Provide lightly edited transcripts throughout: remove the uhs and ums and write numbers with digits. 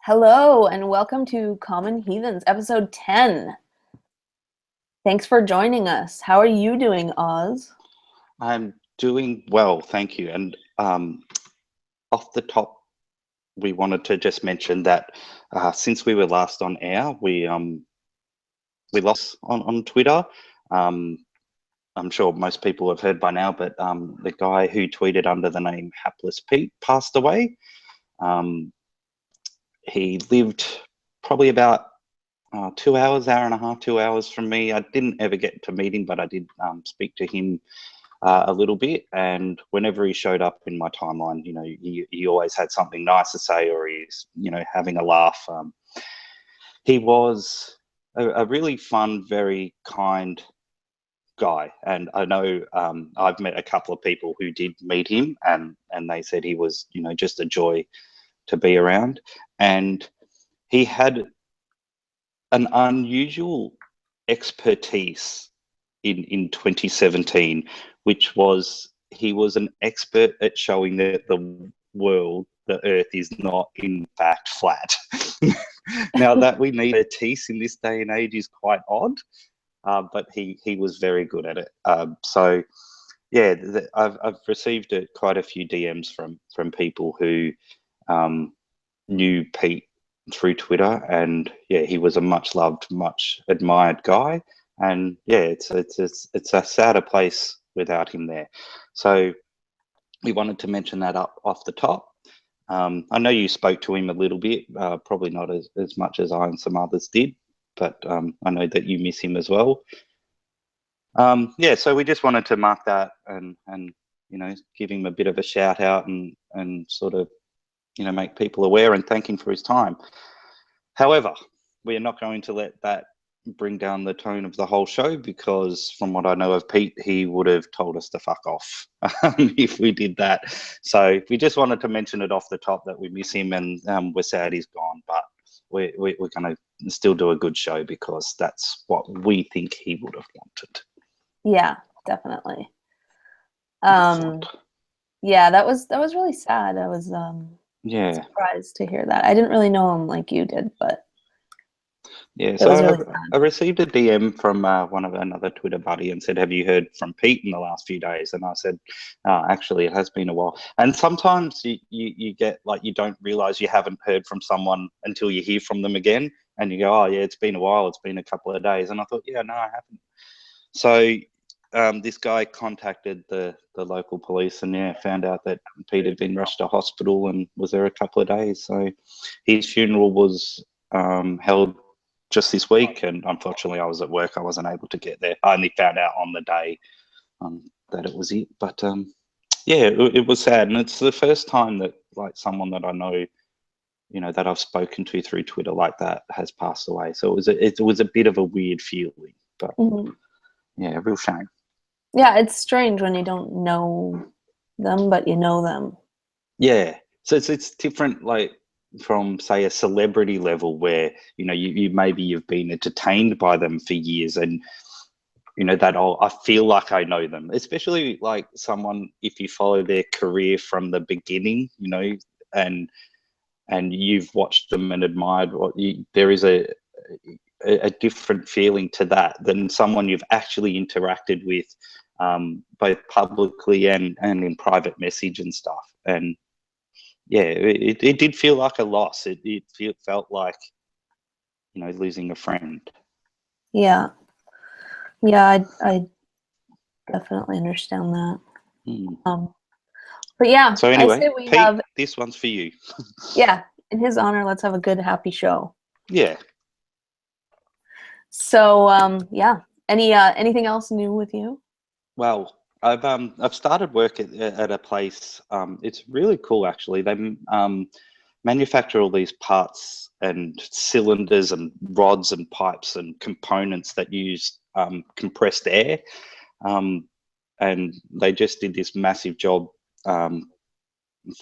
Hello and welcome to Common Heathens, episode 10. Thanks for joining us. How are you doing, Oz? I'm doing well, thank you. And off the top, we wanted to just mention that since we were last on air, we lost on Twitter. Um, I'm sure most people have heard by now, but the guy who tweeted under the name Hapless Pete passed away. He lived probably about 2 hours, hour and a half, 2 hours from me. I didn't ever get to meet him, but I did speak to him a little bit. And whenever he showed up in my timeline, he always had something nice to say, or he's, having a laugh. He was a really fun, very kind guy. And I know I've met a couple of people who did meet him, and they said he was, just a joy to be around. And he had an unusual expertise in 2017, which was he was an expert at showing that the earth is not in fact flat. Now that we need expertise in this day and age is quite odd, but he was very good at it. So yeah, I've received quite a few DMs from people who knew Pete through Twitter, and yeah, he was a much loved, much admired guy. And yeah, it's a sadder place without him there. So we wanted to mention that up off the top. I know you spoke to him a little bit, probably not as much as I and some others did, but I know that you miss him as well. Yeah, so we just wanted to mark that and give him a bit of a shout out and sort of make people aware and thank him for his time. However, we are not going to let that bring down the tone of the whole show, because from what I know of Pete, he would have told us to fuck off if we did that. So we just wanted to mention it off the top that we miss him, and we're sad he's gone, but we're going to still do a good show because that's what we think he would have wanted. Yeah, definitely. Excellent. Yeah, that was really sad. I was Yeah. surprised to hear that. I didn't really know him like you did, but Yeah, it was so really I sad. received a DM from another Twitter buddy and said, "Have you heard from Pete in the last few days?" And I said, "Actually, it has been a while." And sometimes you get like you don't realize you haven't heard from someone until you hear from them again, and you go, "Oh yeah, it's been a while. It's been a couple of days." And I thought, "Yeah, no, I haven't." So this guy contacted the local police and yeah, found out that Pete had been rushed to hospital and was there a couple of days. So his funeral was held just this week, and unfortunately I was at work. I wasn't able to get there. I only found out on the day that it was it. But yeah, it was sad, and it's the first time that like someone that I know, that I've spoken to through Twitter like that has passed away. So it was a bit of a weird feeling, but yeah, real shame. Yeah, it's strange when you don't know them, but you know them. Yeah, so it's different, like from say a celebrity level where you maybe you've been entertained by them for years, and that I feel like I know them, especially like someone if you follow their career from the beginning, and you've watched them and admired there is a different feeling to that than someone you've actually interacted with, both publicly and in private message and stuff. And yeah, it did feel like a loss. It felt like losing a friend. Yeah. Yeah, I definitely understand that. Mm. But yeah, So I anyway, say we Pete, have, this one's for you. yeah, in his honor, let's have a good, happy show. Yeah. So, yeah, anything else new with you? Well, I've started work at a place. It's really cool actually. They manufacture all these parts and cylinders and rods and pipes and components that use compressed air. And they just did this massive job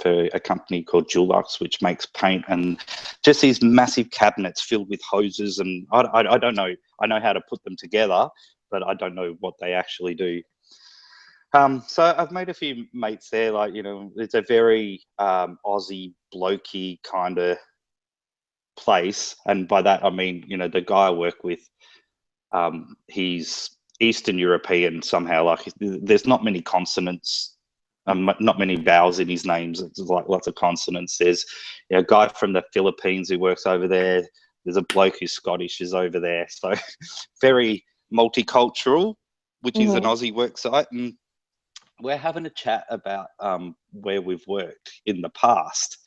for a company called Dulux, which makes paint, and just these massive cabinets filled with hoses. And I don't know. I know how to put them together, but I don't know what they actually do. So I've made a few mates there. Like, it's a very Aussie blokey kind of place, and by that I mean, you know, the guy I work with, he's Eastern European somehow. Like, there's not many consonants, not many vowels in his names. It's like lots of consonants. There's, you know, a guy from the Philippines who works over there. There's a bloke who's Scottish is over there. So very multicultural, which is an Aussie work site. And we're having a chat about where we've worked in the past.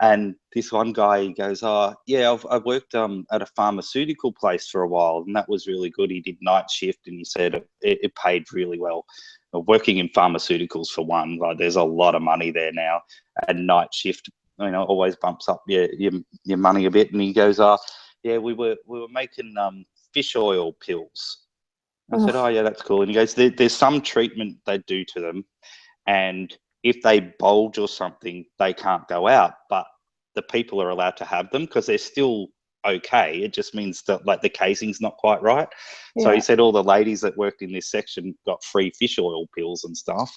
And this one guy, he goes, "Oh, yeah, I've worked at a pharmaceutical place for a while, and that was really good." He did night shift, and he said it paid really well. Working in pharmaceuticals, for one, like, there's a lot of money there now, and night shift, you know, always bumps up your money a bit. And he goes, "Oh, yeah, we were making fish oil pills." I said, "Oh, yeah, that's cool." And he goes, "There's some treatment they do to them, and if they bulge or something, they can't go out, but the people are allowed to have them because they're still okay. It just means that, like, the casing's not quite right." Yeah. So he said all the ladies that worked in this section got free fish oil pills and stuff.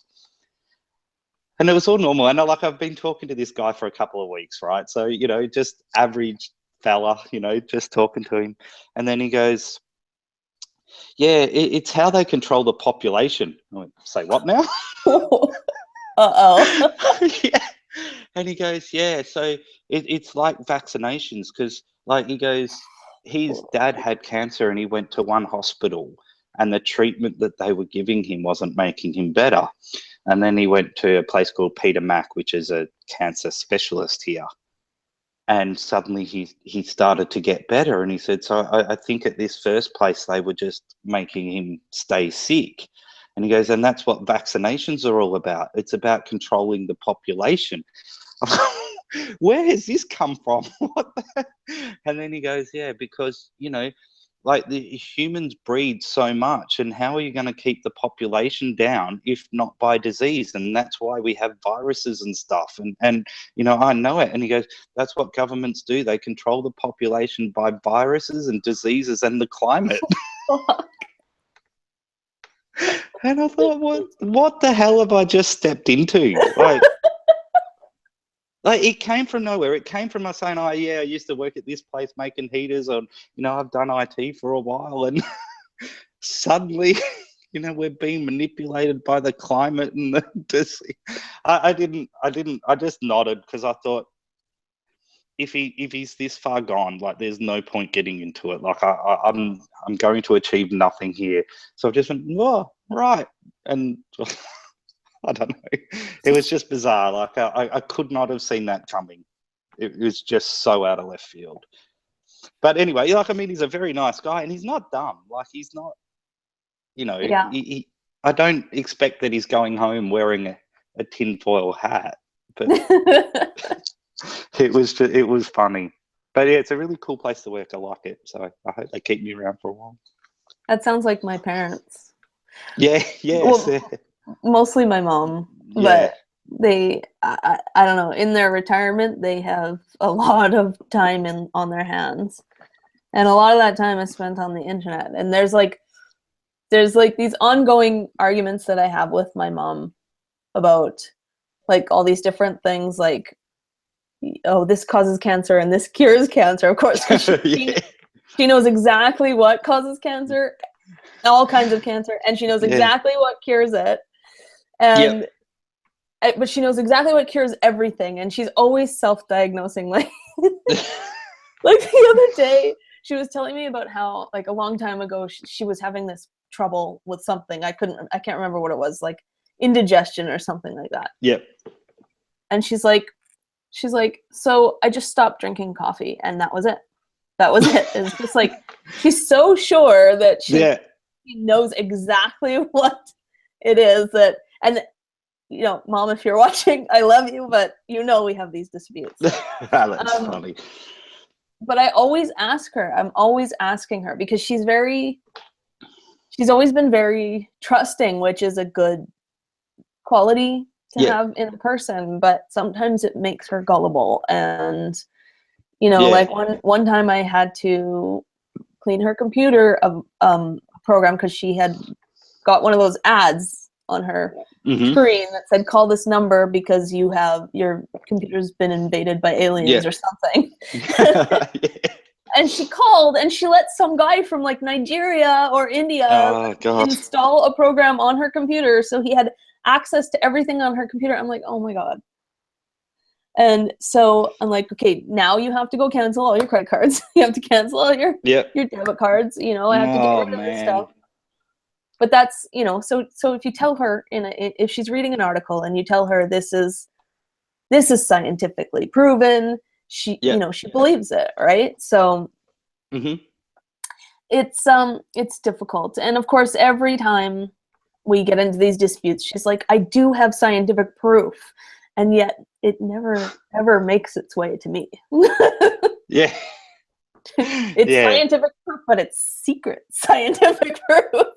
And it was all normal. And I've been talking to this guy for a couple of weeks, right? So, you know, just average fella, you know, just talking to him. And then he goes, "Yeah, it's how they control the population." I went, "Say what now?" Yeah. And he goes, "Yeah, so it's like vaccinations," because, like, he goes, his dad had cancer and he went to one hospital, and the treatment that they were giving him wasn't making him better. And then he went to a place called Peter Mac, which is a cancer specialist here. And suddenly he started to get better. And he said, "So I think at this first place, they were just making him stay sick." And he goes, "And that's what vaccinations are all about. It's about controlling the population." Where has this come from? And then he goes, "Yeah, because, you know, like, the humans breed so much, and how are you going to keep the population down if not by disease? And that's why we have viruses and stuff. And you know, I know it." And he goes, "That's what governments do. They control the population by viruses and diseases and the climate." And I thought, what the hell have I just stepped into? Like, it came from nowhere. It came from us saying, "Oh, yeah, I used to work at this place making heaters, or, you know, I've done IT for a while." And suddenly, you know, we're being manipulated by the climate and the disease. I just nodded, because I thought, if he's this far gone, like, there's no point getting into it. Like, I'm going to achieve nothing here. So I just went, "Oh, right." And I don't know. It was just bizarre. Like, I could not have seen that coming. It was just so out of left field. But anyway, like, I mean, he's a very nice guy, and he's not dumb. Like, he's not, you know, Yeah. I don't expect that he's going home wearing a tinfoil hat, but it was funny. But yeah, it's a really cool place to work. I like it. So I hope they keep me around for a while. That sounds like my parents. Yeah, yes. Well, mostly my mom, Yeah. but I don't know, in their retirement, they have a lot of time on their hands, and a lot of that time is spent on the internet. And there's these ongoing arguments that I have with my mom about, like, all these different things, like, oh, this causes cancer and this cures cancer, of course. Yeah. She knows exactly what causes cancer, all kinds of cancer, and she knows exactly what cures it. And but she knows exactly what cures everything, and she's always self-diagnosing. Like, like the other day, she was telling me about how, like, a long time ago, she was having this trouble with something. I can't remember what it was, like indigestion or something like that. Yep. And she's like, "So I just stopped drinking coffee, and that was it. That was it." It's just like, she's so sure that she knows exactly what it is that, and, you know, Mom, if you're watching, I love you, but you know, we have these disputes. That's funny. But I always ask her. I'm always asking her, because she's always been very trusting, which is a good quality to have in a person, but sometimes it makes her gullible. And, you know, like, one time I had to clean her computer program, because she had got one of those ads on her screen that said, "Call this number because your computer's been invaded by aliens," or something. Yeah. And she called and she let some guy from like Nigeria or India install a program on her computer so he had access to everything on her computer. I'm like, oh my God. And so I'm like, okay, now you have to go cancel all your credit cards. You have to cancel all your debit cards. You know, I have to get rid of this stuff. But that's, you know, so if you tell her if she's reading an article and you tell her this is scientifically proven, she you know, she believes it, right? So it's difficult. And of course, every time we get into these disputes, she's like, I do have scientific proof, and yet it never ever makes its way to me. Yeah. It's scientific proof, but it's secret scientific proof.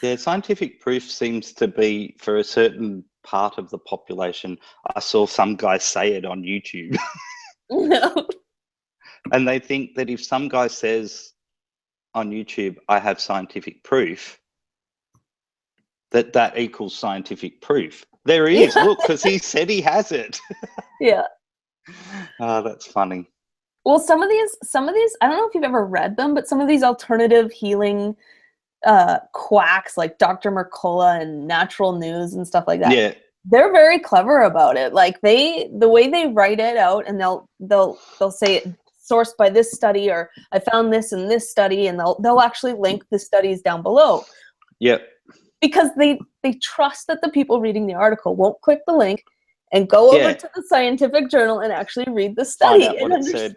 Yeah, scientific proof seems to be for a certain part of the population. I saw some guy say it on YouTube. No. And they think that if some guy says on YouTube, I have scientific proof, that equals scientific proof. There he is. Look, because he said he has it. Yeah. Oh, that's funny. Well, some of these, I don't know if you've ever read them, but some of these alternative healing quacks like Dr. Mercola and Natural News and stuff like that. Yeah. They're very clever about it. Like the way they write it out, and they'll say it sourced by this study, or I found this in this study, and they'll actually link the studies down below. Yep. Because they trust that the people reading the article won't click the link and go over to the scientific journal and actually read the study and understand.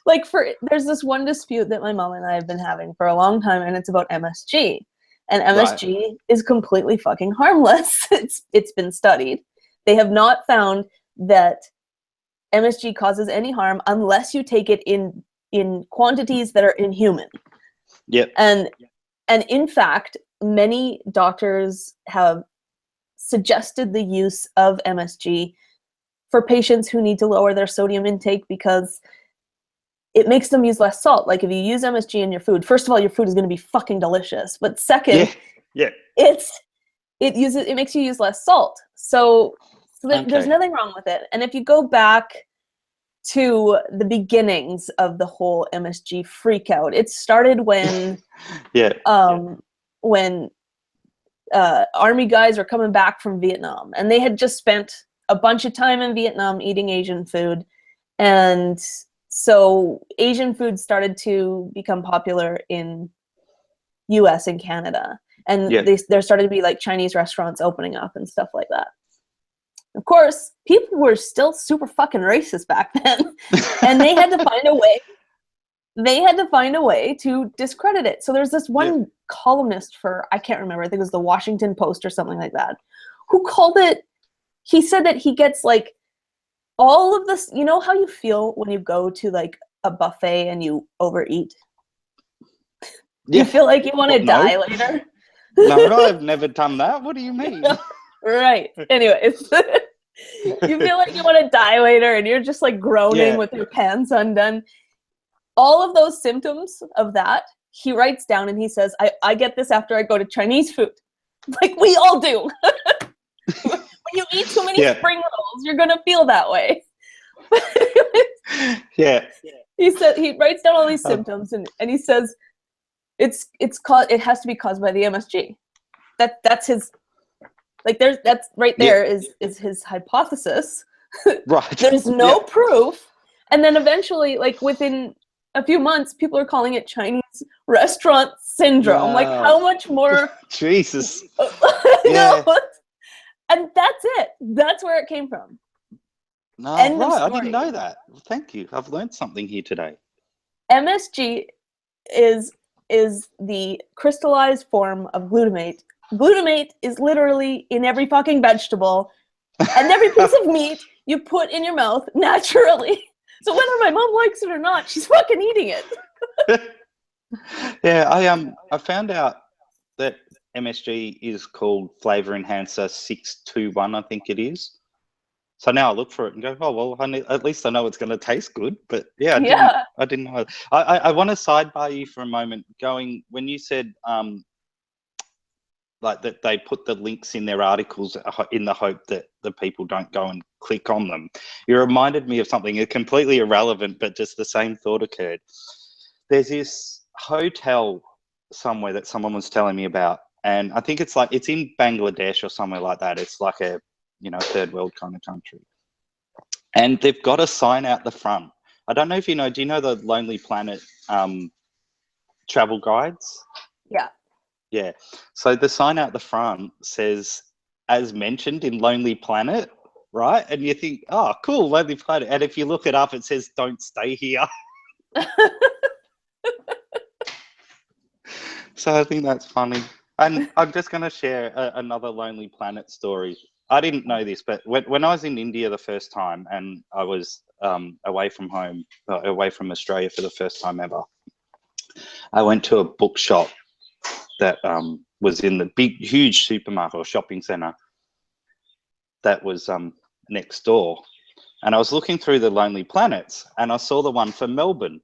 Like there's this one dispute that my mom and I have been having for a long time, and it's about MSG. And MSG is completely fucking harmless. It's been studied. They have not found that MSG causes any harm unless you take it in quantities that are inhuman. Yep. And in fact, many doctors have suggested the use of MSG for patients who need to lower their sodium intake because it makes them use less salt. Like if you use MSG in your food, first of all, your food is going to be fucking delicious. But second, it makes you use less salt. So there's nothing wrong with it. And if you go back to the beginnings of the whole MSG freakout, it started when when army guys were coming back from Vietnam, and they had just spent a bunch of time in Vietnam eating Asian food, and so Asian food started to become popular in US and Canada, and there started to be like Chinese restaurants opening up and stuff like that. Of course, people were still super fucking racist back then, and they had to find a way. They had to find a way to discredit it. So there's this one columnist for, I can't remember, I think it was the Washington Post or something like that, who called it, he said that he gets like all of this, you know how you feel when you go to like a buffet and you overeat? You feel like you want to die later? No, I've never done that. What do you mean? Right. Anyways, you feel like you want to die later and you're just like groaning with your pants undone. All of those symptoms of that, he writes down and he says, I get this after I go to Chinese food. Like we all do. When you eat too many spring rolls, you're going to feel that way. He said, he writes down all these symptoms and he says, it has to be caused by the MSG. That's his, like that's right there is his hypothesis. Right. There's no proof. And then eventually, like within a few months, people are calling it Chinese restaurant syndrome. Wow. Like how much more? Jesus. No. And that's it. That's where it came from. No, right. I didn't know that. Well, thank you. I've learned something here today. MSG is the crystallized form of glutamate. Glutamate is literally in every fucking vegetable and every piece of meat you put in your mouth naturally. So whether my mom likes it or not, she's fucking eating it. I found out that MSG is called Flavor Enhancer 621, I think it is. So now I look for it and go, oh, well, at least I know it's going to taste good. But I didn't know. I want to sidebar you for a moment when you said like that they put the links in their articles in the hope that the people don't go and click on them. You reminded me of something completely irrelevant, but just the same thought occurred. There's this hotel somewhere that someone was telling me about, and I think it's in Bangladesh or somewhere like that. It's like a, third world kind of country. And they've got a sign out the front. I don't know if do you know the Lonely Planet travel guides? Yeah. Yeah. So the sign out the front says, as mentioned in Lonely Planet, right? And you think, oh, cool, Lonely Planet. And if you look it up, it says, don't stay here. So I think that's funny. And I'm just going to share another Lonely Planet story. I didn't know this, but when I was in India the first time, and I was away from home, away from Australia for the first time ever, I went to a bookshop that was in the big, huge supermarket or shopping centre that was next door. And I was looking through the Lonely Planets, and I saw the one for Melbourne.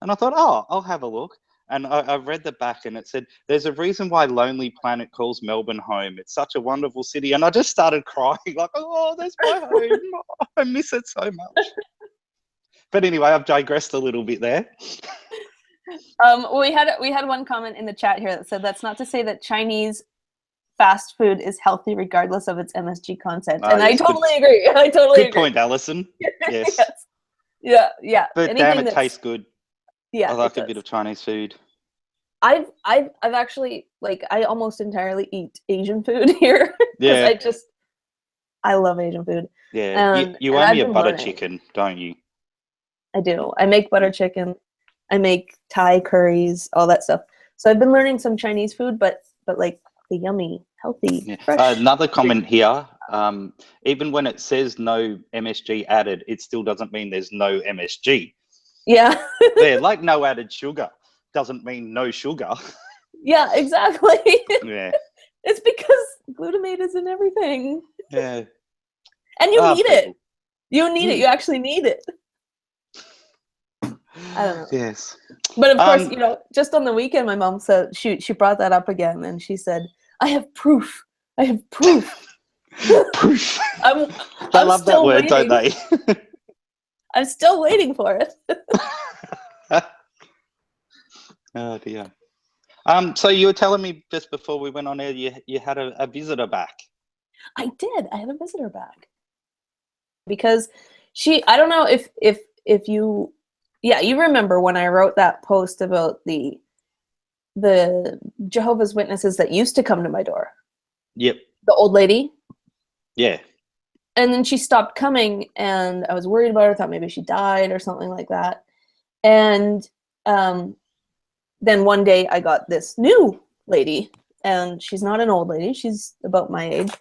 And I thought, oh, I'll have a look. And I read the back, and it said, there's a reason why Lonely Planet calls Melbourne home. It's such a wonderful city. And I just started crying like, oh, there's my home. I miss it so much. But anyway, I've digressed a little bit there. We had one comment in the chat here that said, that's not to say that Chinese fast food is healthy regardless of its MSG content. And I totally agree. I totally agree. Good point, Alison. Yes. Yes. Yeah. But damn, it tastes good. Yeah, I like a bit of Chinese food. I've actually, I almost entirely eat Asian food here. Yeah. I love Asian food. Yeah. You owe me a butter chicken, don't you? I do. I make butter chicken. I make Thai curries, all that stuff. So I've been learning some Chinese food, but like the yummy, healthy, fresh. Another comment here. Even when it says no MSG added, it still doesn't mean there's no MSG. Yeah. Yeah, like no added sugar doesn't mean no sugar. Yeah, exactly. Yeah. It's because glutamate is in everything. Yeah. And you need it. You need it. You actually need it. I don't know. Yes. But of course, just on the weekend, my mom said, she brought that up again, and she said, I have proof. I have proof. Proof. I'm love that word, don't they? I'm still waiting for it. Oh dear. So you were telling me just before we went on air, you had a visitor back. I did. I had a visitor back because I don't know if you, you remember when I wrote that post about the Jehovah's Witnesses that used to come to my door. Yep. The old lady. Yeah. And then she stopped coming, and I was worried about her. Thought maybe she died or something like that. And then one day I got this new lady, and she's not an old lady. She's about my age.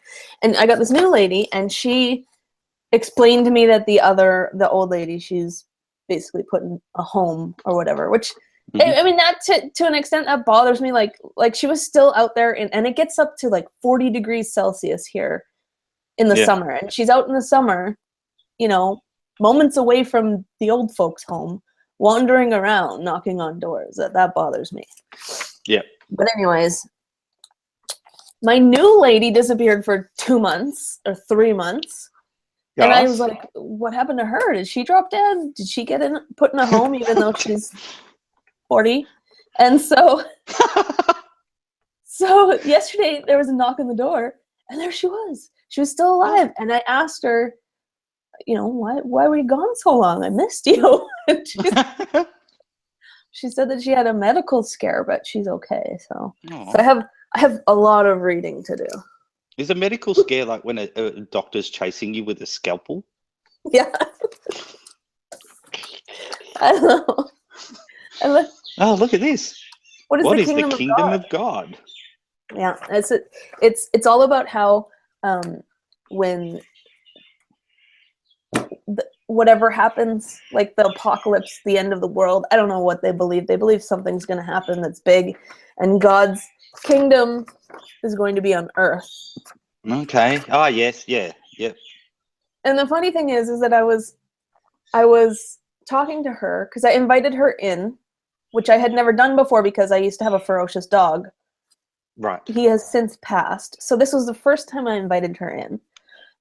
And I got this new lady, and she explained to me that the old lady, she's basically put in a home or whatever, which, I mean, that to an extent that bothers me. Like she was still out there, and it gets up to 40 degrees Celsius here in the summer, and she's out in the summer, moments away from the old folks' home, wandering around, knocking on doors. That bothers me. Yeah. But anyways, my new lady disappeared for 2 months or 3 months. Yes. And I was like, what happened to her? Did she drop dead? Did she get put in a home even though she's 40? And so yesterday there was a knock on the door, and there she was. She was still alive. And I asked her, why were you gone so long? I missed you. She said that she had a medical scare, but she's okay. So I have a lot of reading to do. Is a medical scare like when a doctor's chasing you with a scalpel? Yeah. I don't know. Oh, look at this. What is the kingdom of God? Yeah, it's all about how when whatever happens, like the apocalypse, the end of the world, I don't know what they believe. They believe something's going to happen that's big, and God's kingdom is going to be on earth. Okay. Oh, yes. Yeah. Yep. And the funny thing is that I was talking to her because I invited her in, which I had never done before because I used to have a ferocious dog. Right. He has since passed. So this was the first time I invited her in.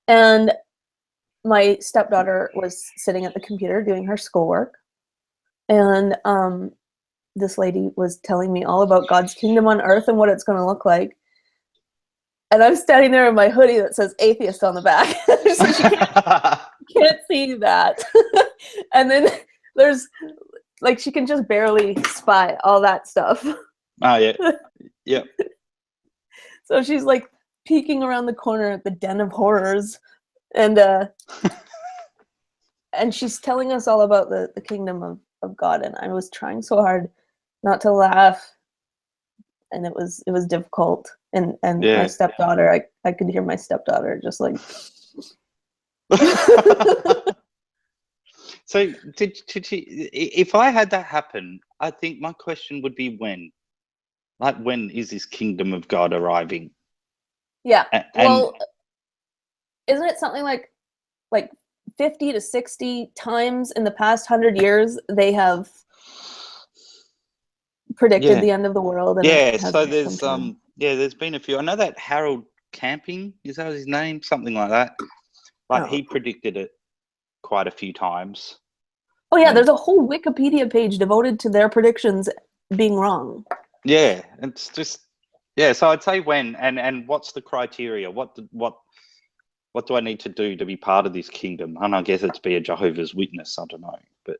And my stepdaughter was sitting at the computer doing her schoolwork, and this lady was telling me all about God's kingdom on earth and what it's going to look like. And I'm standing there in my hoodie that says Atheist on the back. So she can't see that. And then there's, like, she can just barely spy all that stuff. Oh, yeah. Yep. So she's, like, peeking around the corner at the den of horrors. And and she's telling us all about the kingdom of God. And I was trying so hard not to laugh, and it was difficult. And Yeah. my stepdaughter, I could hear my stepdaughter just like. So did she, if I had that happen, I think my question would be when. Like, when is this kingdom of God arriving? Yeah. And, well, isn't it something like 50 to 60 times in the past 100 years they have predicted the end of the world? And yeah, so there's been a few. I know that Harold Camping, is that his name? Something like that. Like, he predicted it quite a few times. Oh yeah, there's a whole Wikipedia page devoted to their predictions being wrong. Yeah, it's just, yeah, so I'd say when, and what's the criteria? What do I need to do to be part of this kingdom? And I guess it's be a Jehovah's Witness. I don't know, but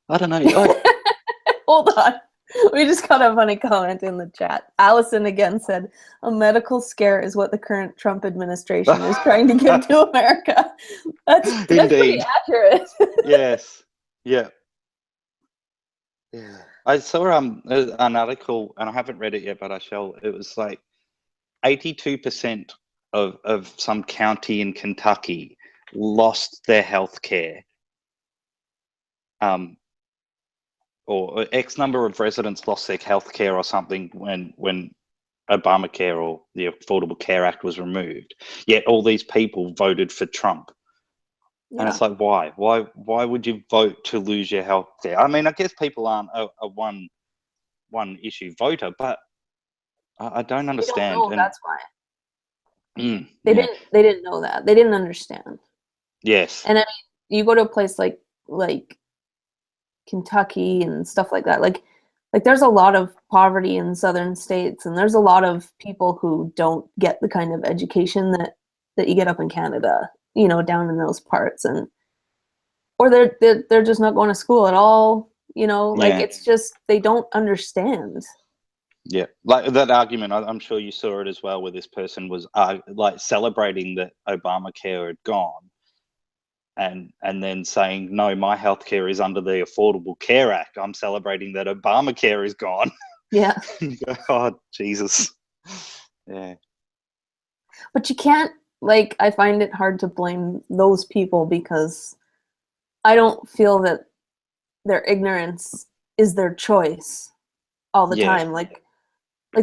I don't know. Hold on. We just got a funny comment in the chat. Allison again said, a medical scare is what the current Trump administration is trying to give to America. That's pretty accurate. Yes. Yeah. Yeah. I saw an article, and I haven't read it yet, but I shall. It was like 82% of some county in Kentucky lost their health care. Or X number of residents lost their health care or something when Obamacare or the Affordable Care Act was removed. Yet all these people voted for Trump. Yeah. And it's like, why? Why would you vote to lose your health care? I mean, I guess people aren't a one issue voter, but I don't understand. They don't know, that's why. They didn't know that. They didn't understand. Yes. And I mean, you go to a place like Kentucky and stuff like that. Like there's a lot of poverty in southern states, and there's a lot of people who don't get the kind of education that you get up in Canada, you know, down in those parts, or they're just not going to school at all, you know, like it's just, they don't understand. Yeah, like that argument, I'm sure you saw it as well, where this person was like celebrating that Obamacare had gone, and then saying, no, my healthcare is under the Affordable Care Act. I'm celebrating that Obamacare is gone. Yeah. Oh, Jesus. Yeah. But you can't, like, I find it hard to blame those people, because I don't feel that their ignorance is their choice all the time. Like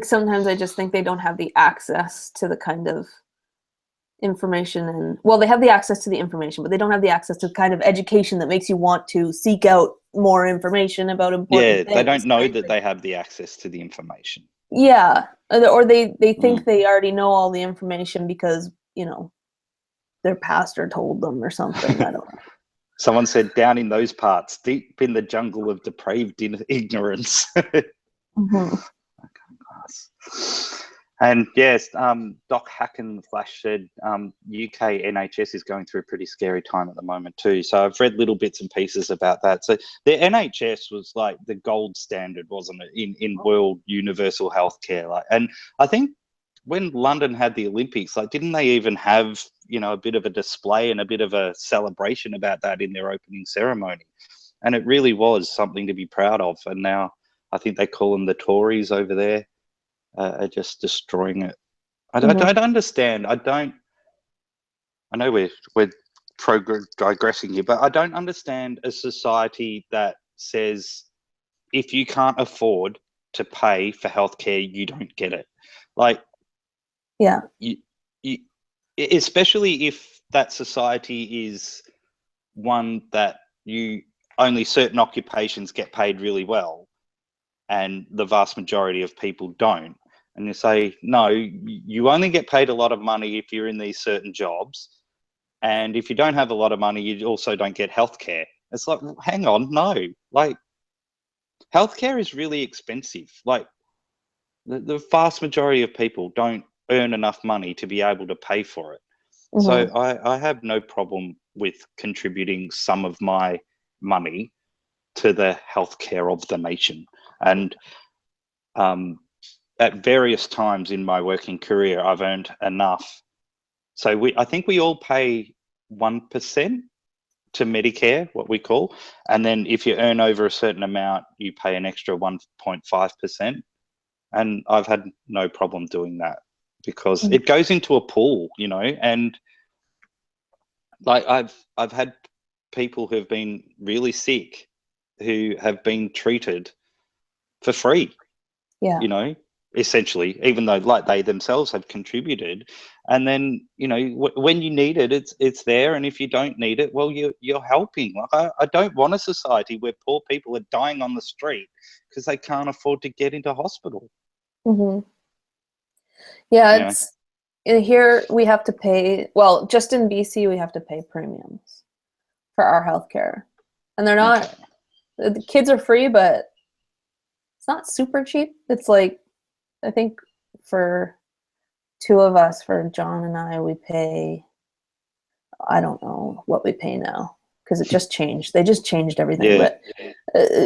sometimes I just think they don't have the access to the kind of information, and well, they have the access to the information, but they don't have the access to the kind of education that makes you want to seek out more information about important things. They don't know that they have the access to the information. Yeah, or they think they already know all the information because, you know, their pastor told them or something. I don't know. Someone said, down in those parts, deep in the jungle of depraved ignorance. And yes, Doc Hackenflash said UK NHS is going through a pretty scary time at the moment too. So I've read little bits and pieces about that. So the NHS was like the gold standard, wasn't it, in world universal healthcare? Like, and I think when London had the Olympics, like, didn't they even have, you know, a bit of a display and a bit of a celebration about that in their opening ceremony? And it really was something to be proud of. And now I think they call them the Tories over there. Are just destroying it. I don't understand. I know we're digressing here, but I don't understand a society that says if you can't afford to pay for healthcare, you don't get it. Like, yeah, you especially if that society is one that you only certain occupations get paid really well, and the vast majority of people don't. And you say, no, you only get paid a lot of money if you're in these certain jobs, And if you don't have a lot of money, you also don't get healthcare. It's like, hang on, no. Like, healthcare is really expensive. Like, the vast majority of people don't earn enough money to be able to pay for it. So I have no problem with contributing some of my money to the healthcare of the nation. And at various times in my working career, I've earned enough. So I think we all pay 1% to Medicare, what we call. And then if you earn over a certain amount, you pay an extra 1.5%. And I've had no problem doing that because it goes into a pool, you know, and like I've had people who've been really sick who have been treated for free, you know, essentially, even though like they themselves have contributed. And then, you know, when you need it, it's there. And if you don't need it, well, you're helping. Like I don't want a society where poor people are dying on the street because they can't afford to get into hospital. Yeah, it's here we have to pay, well, just in BC we have to pay premiums for our healthcare. And they're not, the kids are free, but it's not super cheap. It's like, I think for two of us, for John and I, we pay, I don't know what we pay now because it just changed. They just changed everything. But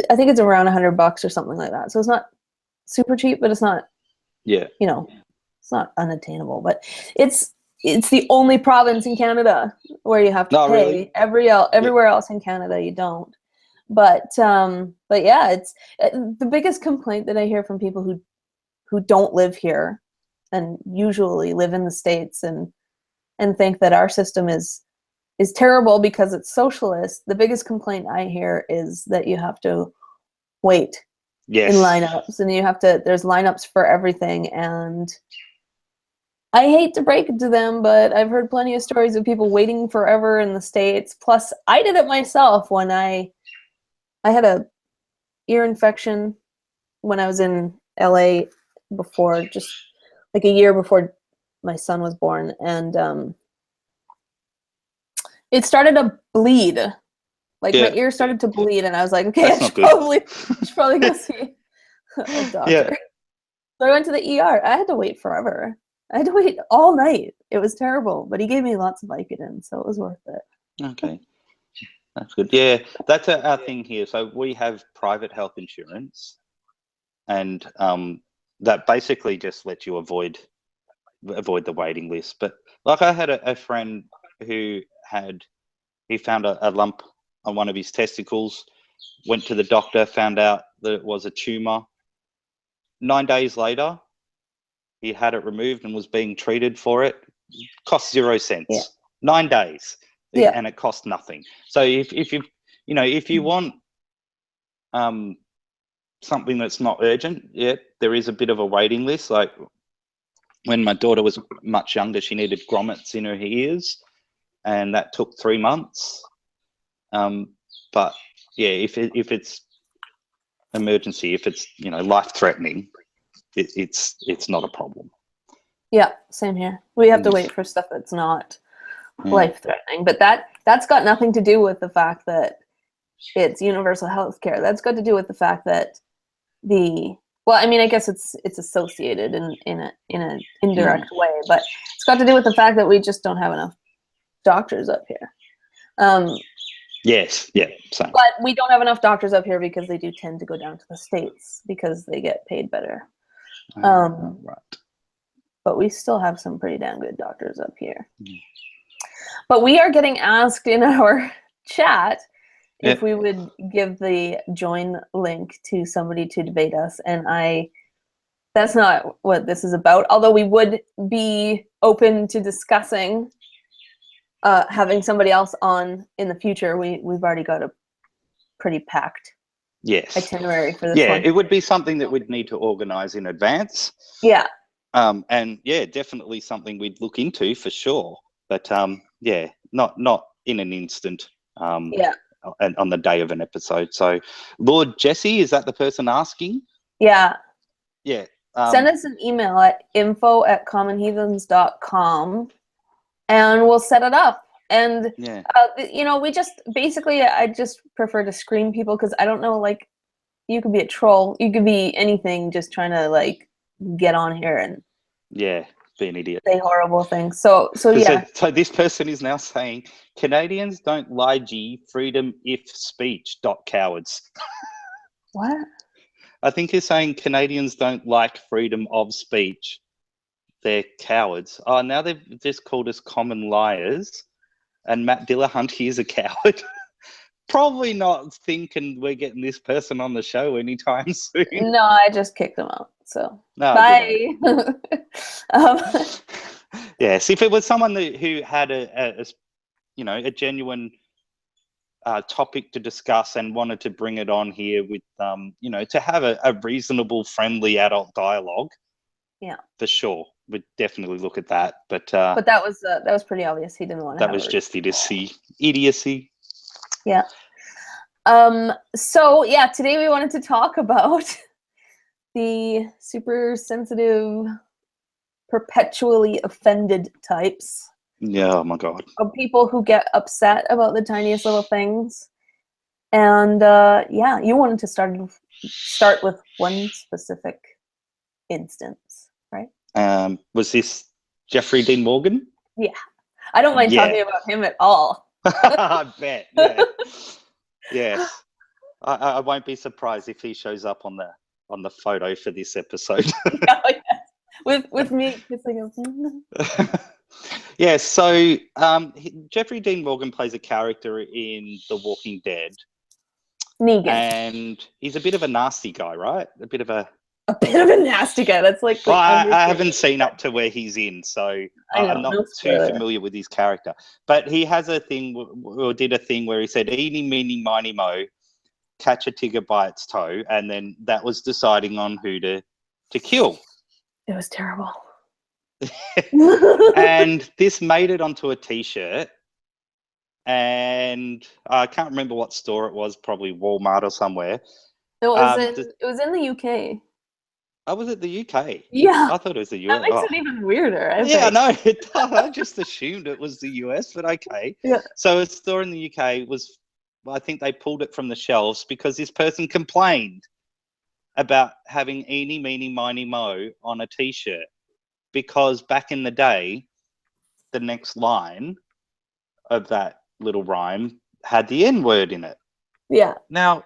I think it's around $100 or something like that. So it's not super cheap, but it's not, you know, it's not unattainable. But it's the only province in Canada where you have to pay. Really? Everywhere else in Canada you don't. But yeah, it's the biggest complaint that I hear from people who don't live here and usually live in the States and think that our system is terrible because it's socialist. The biggest complaint I hear is that you have to wait in lineups, and there's lineups for everything. And I hate to break it to them, but I've heard plenty of stories of people waiting forever in the States. Plus, I did it myself when I had a ear infection when I was in LA before, just like a year before my son was born, and it started to bleed. Like my ear started to bleed, and I was like, okay, I should probably go see a doctor. So I went to the ER. I had to wait forever. I had to wait all night. It was terrible, but he gave me lots of Vicodin, so it was worth it. Okay. That's good. Yeah, that's our thing here. So we have private health insurance, and that basically just lets you avoid the waiting list. But like I had a friend who he found a lump on one of his testicles, went to the doctor, found out that it was a tumor. 9 days later, he had it removed and was being treated for it. Cost 0 cents. Yeah. 9 days. Yeah. And it cost nothing. So if you want something that's not urgent, there is a bit of a waiting list. Like when my daughter was much younger, she needed grommets in her ears, and that took 3 months. But yeah, if it's emergency, if it's life-threatening, it's not a problem. Yeah, same here. We have to wait for stuff that's not life-threatening, but that's got nothing to do with the fact that it's universal health care. That's got to do with the fact that I guess it's associated in an indirect way, but it's got to do with the fact that we just don't have enough doctors up here. Yes, yeah, same. But we don't have enough doctors up here because they do tend to go down to the States because they get paid better. Right. But we still have some pretty damn good doctors up here. But we are getting asked in our chat if we would give the join link to somebody to debate us, and that's not what this is about, although we would be open to discussing having somebody else on in the future. We've already got a pretty packed itinerary for this one. Yeah, it would be something that we'd need to organize in advance. Yeah. And yeah, definitely something we'd look into for sure. But not in an instant. And on the day of an episode. So Lord Jesse, is that the person asking? Yeah. Yeah. Send us an email at info@commonheathens.com and we'll set it up. And, Yeah. you know, we just, basically, I just prefer to screen people because I don't know, like, you could be a troll. You could be anything just trying to, like, get on here and Yeah, be an idiot. say horrible things. So yeah. So this person is now saying, Canadians don't lie, freedom if speech, cowards. What? I think he's saying Canadians don't like freedom of speech. They're cowards. Oh, now they've just called us common liars. And Matt Dillahunt is a coward. Probably not thinking we're getting this person on the show anytime soon. No, I just kicked them out. So bye. um, Yes, if it was someone who had a genuine topic to discuss and wanted to bring it on here with, to have a reasonable, friendly adult dialogue. Yeah, for sure, we'd definitely look at that. But that was pretty obvious. He didn't want to. That was just idiocy. Yeah. So yeah, today we wanted to talk about the super sensitive, perpetually offended types. Yeah, oh my God. Of people who get upset about the tiniest little things. And yeah, you wanted to start with one specific instance, right? Was this Jeffrey Dean Morgan? Yeah. I don't mind talking about him at all. I bet. Yeah. Yes. I won't be surprised if he shows up on the photo for this episode. Oh, yes. With me kissing him. Yeah, so Jeffrey Dean Morgan plays a character in The Walking Dead. Negan. And he's a bit of a nasty guy, right? A bit of a nasty guy. That's like... Well, I haven't seen up to where he's in, so I'm not too familiar with his character. But he has a thing, or did a thing where he said, eeny, meeny, miny, mo, catch a tiger by its toe, and then that was deciding on who to kill. It was terrible. And this made it onto a T-shirt, and I can't remember what store it was, probably Walmart or somewhere. It was in the UK. Oh, was it the UK? Yeah. I thought it was the US. That makes it even weirder. I know. I just assumed it was the US, but okay. Yeah. So a store in the UK I think they pulled it from the shelves because this person complained about having eeny, meeny, miny, mo on a T-shirt. Because back in the day, the next line of that little rhyme had the N-word in it. Yeah. Now,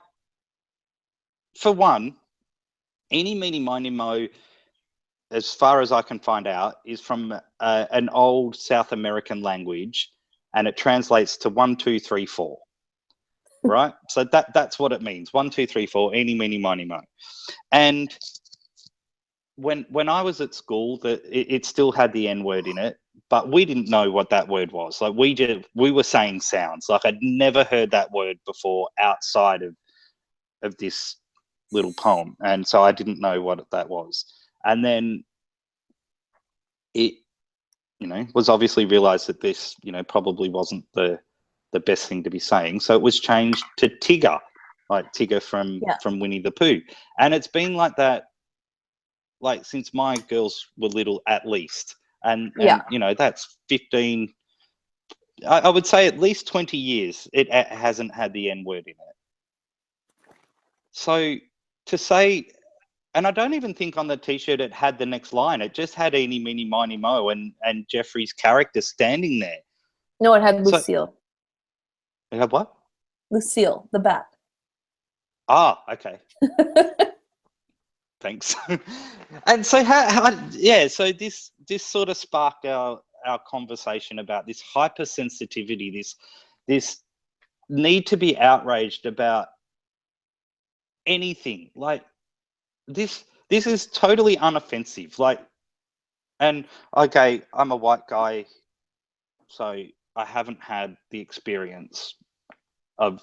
for one, eeny, meeny, miny, mo, as far as I can find out, is from an old South American language, and it translates to 1, 2, 3, 4. Right? So that's what it means. 1, 2, 3, 4, eeny, meeny, miny, mo. And when I was at school, it still had the N-word in it, but we didn't know what that word was. Like we were saying sounds. Like I'd never heard that word before outside of this little poem, and so I didn't know what that was. And then it, was obviously realised that this, probably wasn't the best thing to be saying. So it was changed to Tigger, like Tigger from Winnie the Pooh, and it's been like that. Like since my girls were little, at least, and that's 15. I would say at least 20 years. It hasn't had the N-word in it. So to say, and I don't even think on the T-shirt it had the next line. It just had eeny, meeny, miny, mo, and Jeffrey's character standing there. No, it had Lucille. It had what? Lucille, the bat. Ah, okay. Thanks. And so so this sort of sparked our conversation about this hypersensitivity, this need to be outraged about anything. Like this is totally unoffensive. Like, and okay, I'm a white guy, so I haven't had the experience of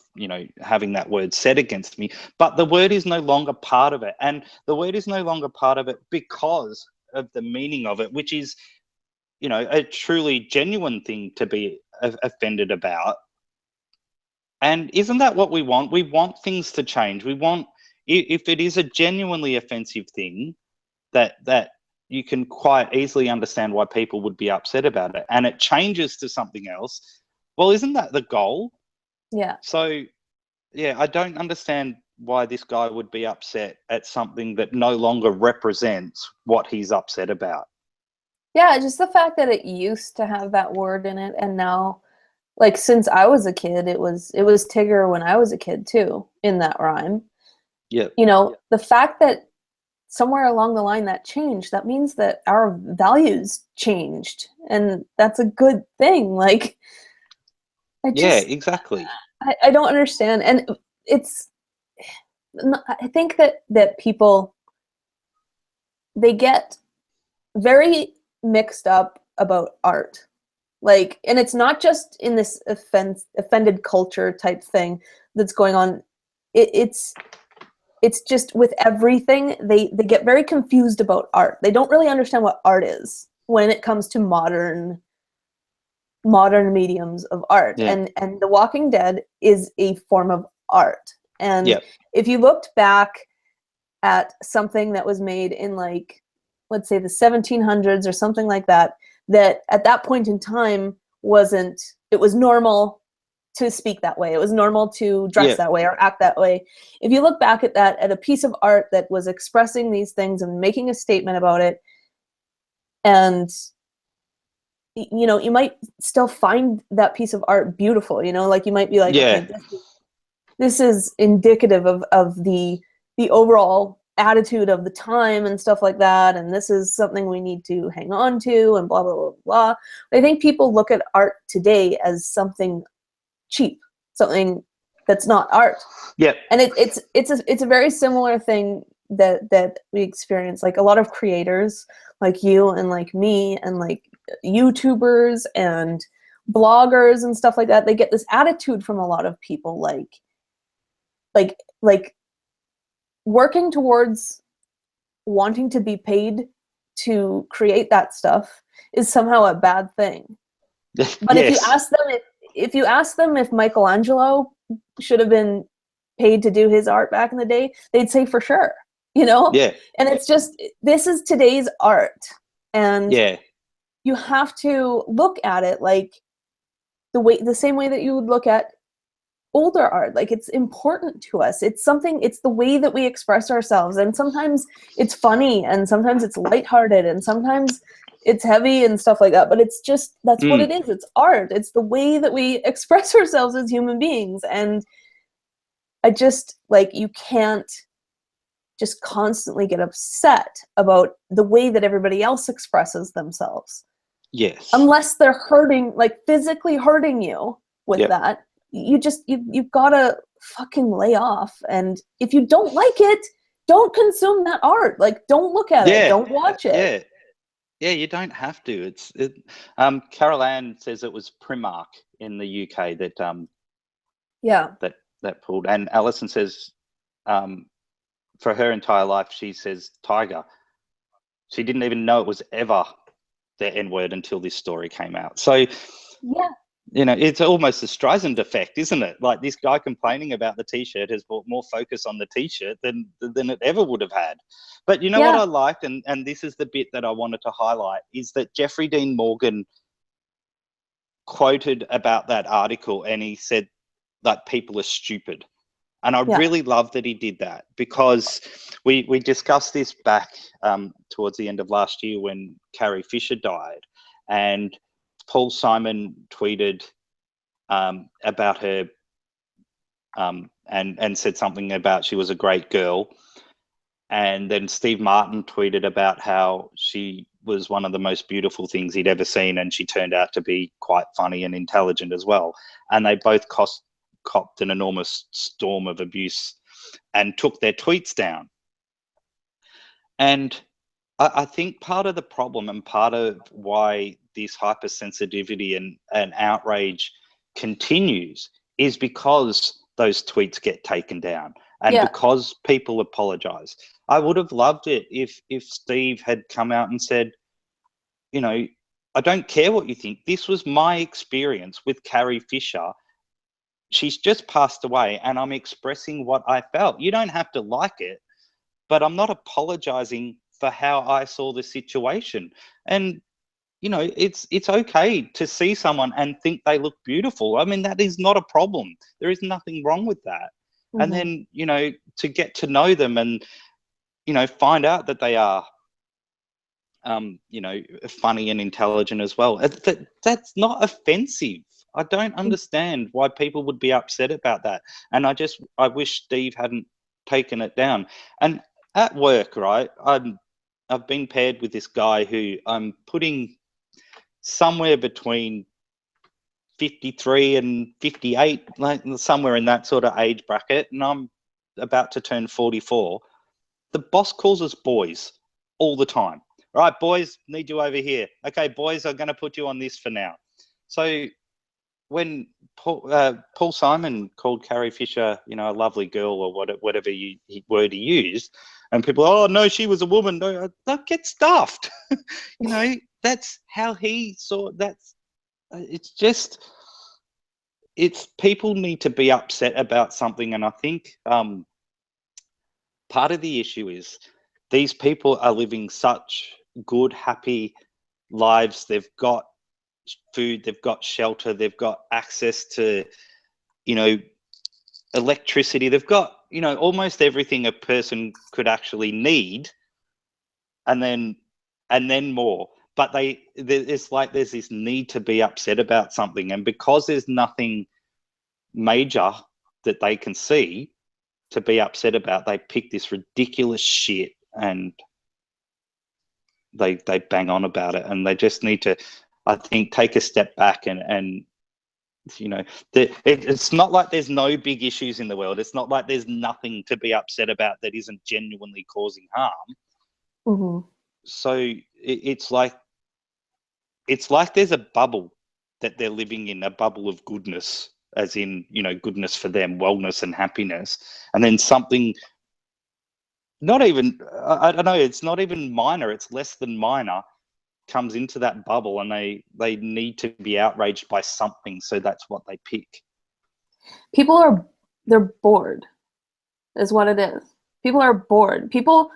having that word said against me, but the word is no longer part of it, and the word is no longer part of it because of the meaning of it, which is a truly genuine thing to be offended about. And isn't that what we want? We want things to change. We want, if it is a genuinely offensive thing, that you can quite easily understand why people would be upset about it, and it changes to something else, Well, isn't that the goal? Yeah. So, yeah, I don't understand why this guy would be upset at something that no longer represents what he's upset about. Yeah, just the fact that it used to have that word in it, and now, like, since I was a kid, it was Tigger when I was a kid too, in that rhyme. Yeah. You know, the fact that somewhere along the line that changed, that means that our values changed, and that's a good thing. Like, Yeah, exactly. I don't understand, and I think that people, they get very mixed up about art. Like, and it's not just in this offended culture type thing that's going on. It's just with everything, they get very confused about art. They don't really understand what art is when it comes to modern mediums of art. Yeah. And The Walking Dead is a form of art. And Yeah. if you looked back at something that was made in, like, let's say the 1700s or something like that, that at that point in time it was normal to speak that way. It was normal to dress that way or act that way. If you look back at that, at a piece of art that was expressing these things and making a statement about it, and you know, you might still find that piece of art beautiful, you know, like you might be like, Yeah. okay, this is indicative of the overall attitude of the time and stuff like that, and this is something we need to hang on to, and blah blah blah blah. I think people look at art today as something cheap, something that's not art. Yeah. And it's a very similar thing that we experience. Like, a lot of creators like you and like me and like YouTubers and bloggers and stuff like that, they get this attitude from a lot of people, like working towards wanting to be paid to create that stuff is somehow a bad thing. But Yes. if you ask them if Michelangelo should have been paid to do his art back in the day, they'd say for sure, you know? Yeah. And it's just, this is today's art. And Yeah. you have to look at it like the same way that you would look at older art. Like, it's important to us. It's the way that we express ourselves. And sometimes it's funny, and sometimes it's lighthearted, and sometimes it's heavy and stuff like that. But it's just, that's what it is. It's art. It's the way that we express ourselves as human beings. And I just, like, you can't just constantly get upset about the way that everybody else expresses themselves. Yes. Unless they're hurting, like physically hurting you with that. You've gotta fucking lay off. And if you don't like it, don't consume that art. Like, don't look at it. Don't watch it. Yeah, you don't have to. Carol Ann says it was Primark in the UK that that pulled. And Alison says for her entire life, she says Tiger. She didn't even know it was ever the N-word until this story came out. So yeah, you know, it's almost a Streisand effect, isn't it? Like, this guy complaining about the T-shirt has brought more focus on the T-shirt than it ever would have had. But you know what I liked, and this is the bit that I wanted to highlight, is that Jeffrey Dean Morgan quoted about that article, and he said that people are stupid. And I really love that he did that, because we discussed this back towards the end of last year when Carrie Fisher died, and Paul Simon tweeted about her and said something about she was a great girl. And then Steve Martin tweeted about how she was one of the most beautiful things he'd ever seen, and she turned out to be quite funny and intelligent as well. And they both copped an enormous storm of abuse and took their tweets down. And I think part of the problem, and part of why this hypersensitivity and outrage continues, is because those tweets get taken down, and because people apologize. I would have loved it if Steve had come out and said, you know, I don't care what you think. This was my experience with Carrie Fisher. She's just passed away, and I'm expressing what I felt. You don't have to like it, but I'm not apologizing for how I saw the situation. And you know, it's okay to see someone and think they look beautiful. I mean, that is not a problem. There is nothing wrong with that. Mm-hmm. And then, you know, to get to know them and, you know, find out that they are, you know, funny and intelligent as well. That's not offensive. I don't understand why people would be upset about that. And I wish Steve hadn't taken it down. And at work, right, I've been paired with this guy who I'm putting somewhere between 53 and 58, like somewhere in that sort of age bracket. And I'm about to turn 44. The boss calls us boys all the time. All right, boys, need you over here. Okay, boys, I'm going to put you on this for now. So when Paul Simon called Carrie Fisher, you know, a lovely girl or whatever word he used, and people, oh, no, she was a woman. No, get stuffed. You know, that's how he saw. It's people need to be upset about something. And I think part of the issue is these people are living such good, happy lives. They've got food, they've got shelter, they've got access to, you know, electricity. They've got, you know, almost everything a person could actually need, and then more. But it's like there's this need to be upset about something, and because there's nothing major that they can see to be upset about, they pick this ridiculous shit and they bang on about it. And they just need to, I think, take a step back and you know, it's not like there's no big issues in the world. It's not like there's nothing to be upset about that isn't genuinely causing harm. Mm-hmm. So it's like there's a bubble that they're living in, a bubble of goodness, as in, you know, goodness for them, wellness and happiness. And then something, not even, I don't know, it's not even minor, it's less than minor, comes into that bubble, and they need to be outraged by something, so that's what they pick. They're bored is what it is. People are bored. People,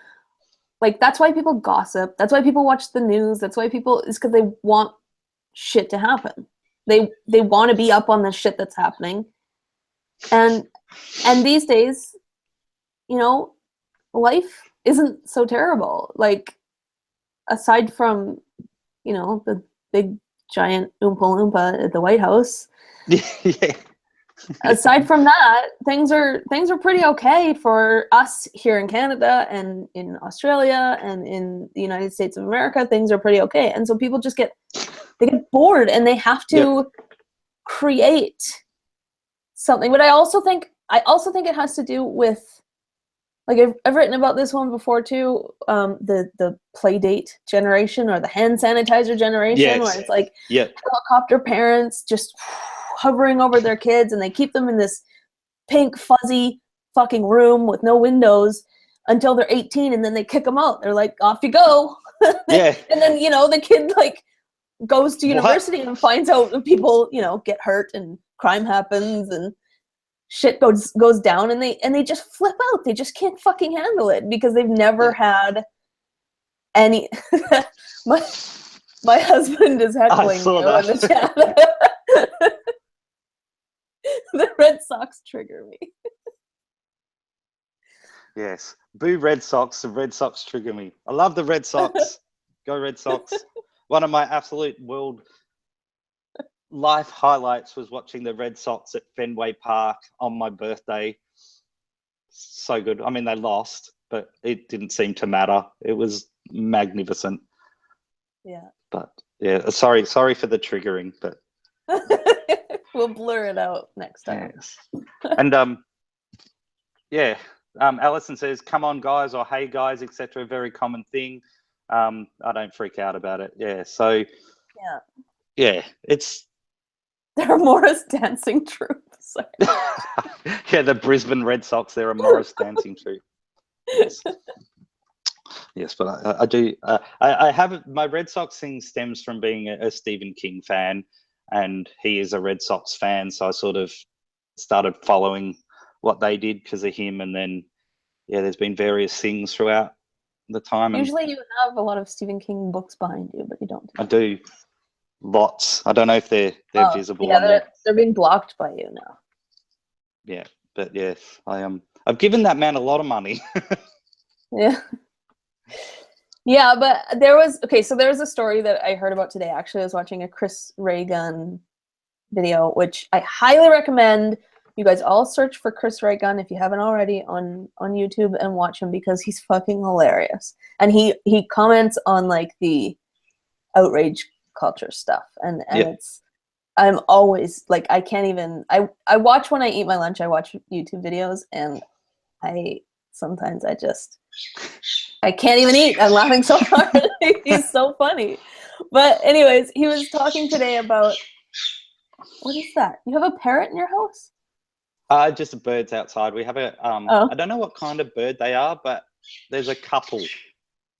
like, that's why people gossip, that's why people watch the news, that's why people, is because they want shit to happen. They want to be up on the shit that's happening. And these days, you know, life isn't so terrible. Like, aside from, you know, the big giant Oompa Loompa at the White House. Yeah. Aside from that, things are pretty okay for us here in Canada and in Australia and in the United States of America. Things are pretty okay. And so people just get bored, and they have to create something. But I also think it has to do with, like, I've written about this one before too, the play date generation, or the hand sanitizer generation, where it's like helicopter parents just hovering over their kids, and they keep them in this pink fuzzy fucking room with no windows until they're 18, and then they kick them out. They're like, off you go. And then, you know, the kid like goes to university and finds out that people, you know, get hurt and crime happens and shit goes down, and they just flip out. They just can't fucking handle it because they've never had any. my husband is heckling you in the chat. The Red Sox trigger me. Yes. Boo Red Sox. The Red Sox trigger me. I love the Red Sox. Go Red Sox. One of my absolute world life highlights was watching the Red Sox at Fenway Park on my birthday. So good. I mean, they lost, but it didn't seem to matter. It was magnificent. Yeah. But yeah, sorry for the triggering, but we'll blur it out next time. Yes. And Alison says, "Come on, guys," or "Hey, guys," etc. Very common thing. I don't freak out about it. Yeah. So. Yeah, it's. They're a Morris dancing troupe. Yeah, the Brisbane Red Sox. They're a Morris dancing troupe. Yes. Yes, but I do. I have my Red Sox thing stems from being a Stephen King fan, and he is a Red Sox fan. So I sort of started following what they did because of him, and then there's been various things throughout the time. Usually you have a lot of Stephen King books behind you, but you don't. I do lots. I don't know if they're visible yeah, on there. They're being blocked by you now. Yeah, but yes, I've given that man a lot of money. Yeah. Yeah, but there was a story that I heard about today. Actually, I was watching a Chris Ray Gun video, which I highly recommend. You guys all search for Chris Ray Gun if you haven't already on YouTube and watch him, because he's fucking hilarious. And he comments on like the outrage culture stuff, and it's, I'm always like, I can't even, I watch when I eat my lunch. I watch YouTube videos, and sometimes I can't even eat. I'm laughing so hard. He's so funny. But anyways, he was talking today about, what is that? You have a parrot in your house? Just the birds outside. We have a, I don't know what kind of bird they are, but there's a couple,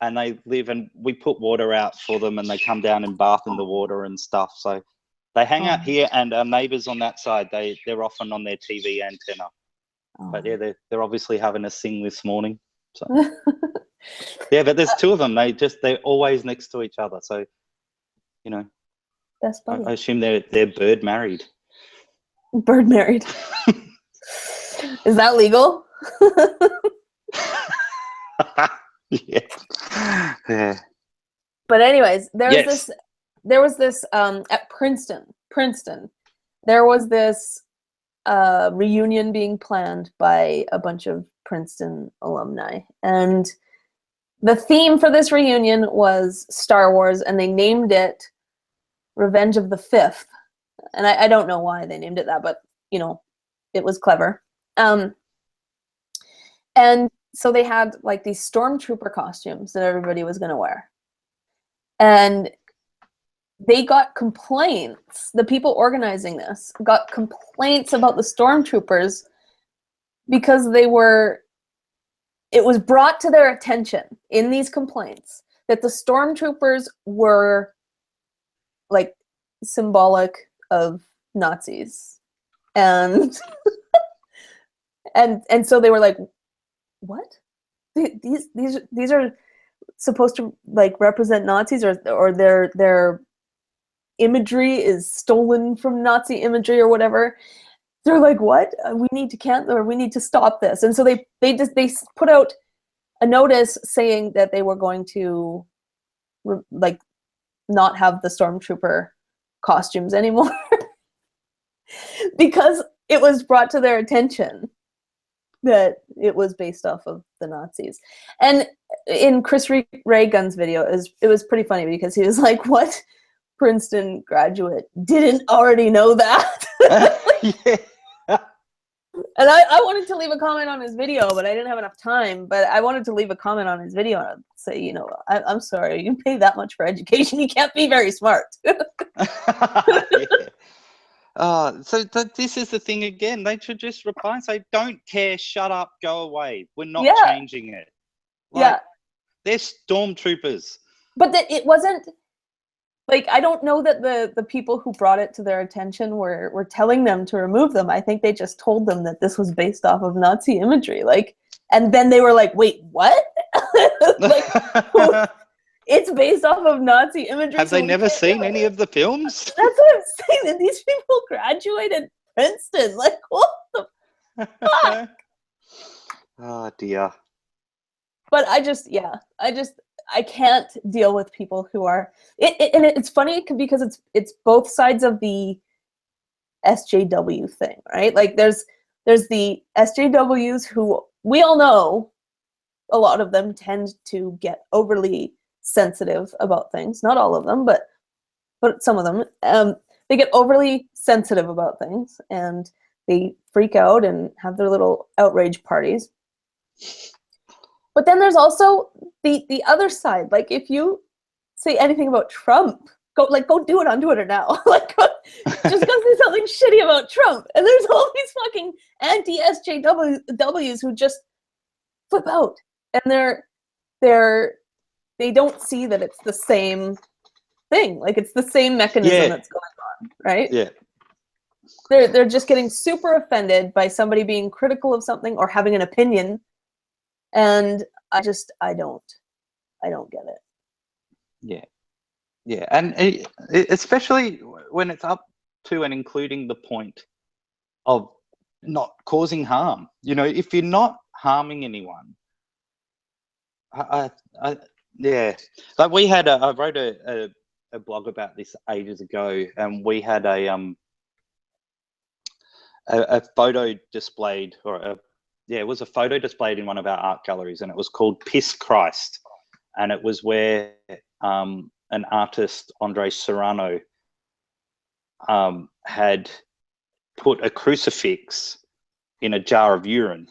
and they live, and we put water out for them, and they come down and bath in the water and stuff. So they hang out here, and our neighbors on that side, they're often on their TV antenna. But yeah, they're obviously having a sing this morning. So yeah, but there's two of them. They're always next to each other. So, you know, that's funny. I assume they're bird married. Bird married. Is that legal? Yeah. But anyways, there was this at Princeton. There was this reunion being planned by a bunch of Princeton alumni, and the theme for this reunion was Star Wars, and they named it Revenge of the Fifth. And I don't know why they named it that, but you know, it was clever. And so they had like these stormtrooper costumes that everybody was going to wear, and they got complaints. The people organizing this got complaints about the stormtroopers because it was brought to their attention in these complaints that the stormtroopers were like symbolic of Nazis. And and so they were like, what? These are supposed to like represent Nazis, or their imagery is stolen from Nazi imagery or whatever. They're like, what? We need to stop this. And so they put out a notice saying that they were going to like not have the stormtrooper costumes anymore because it was brought to their attention that it was based off of the Nazis. And in Chris Ray Gun's video, it was pretty funny because he was like, what Princeton graduate didn't already know that? Yeah. And I wanted to leave a comment on his video, but I didn't have enough time. But I wanted to leave a comment on his video and say, you know, I'm sorry, you pay that much for education, you can't be very smart. So this is the thing again. They should just reply and say, don't care, shut up, go away. We're not changing it. Like, they're stormtroopers. But that it wasn't, like, I don't know that the people who brought it to their attention were telling them to remove them. I think they just told them that this was based off of Nazi imagery. Like, and then they were like, wait, what? Like, it's based off of Nazi imagery. Have they never seen any of the films? That's what I'm saying. That these people graduated Princeton. Like, what the fuck? Oh dear. But I can't deal with people who are. And it's funny because it's both sides of the SJW thing, right? Like, there's the SJWs who we all know, a lot of them tend to get overly sensitive about things. Not all of them, but some of them. They get overly sensitive about things, and they freak out and have their little outrage parties. But then there's also the other side. Like, if you say anything about Trump, go do it on Twitter now. Like, just go say something shitty about Trump. And there's all these fucking anti-SJWs who just flip out. And they don't see that it's the same thing. Like, it's the same mechanism that's going on, right? Yeah. They're just getting super offended by somebody being critical of something or having an opinion. And I don't. I don't get it. Yeah, and especially when it's up to and including the point of not causing harm. If you're not harming anyone, yeah. Like I wrote a blog about this ages ago, and we had a photo displayed, it was a photo displayed in one of our art galleries, and it was called Piss Christ, and it was where an artist, Andre Serrano, had put a crucifix in a jar of urine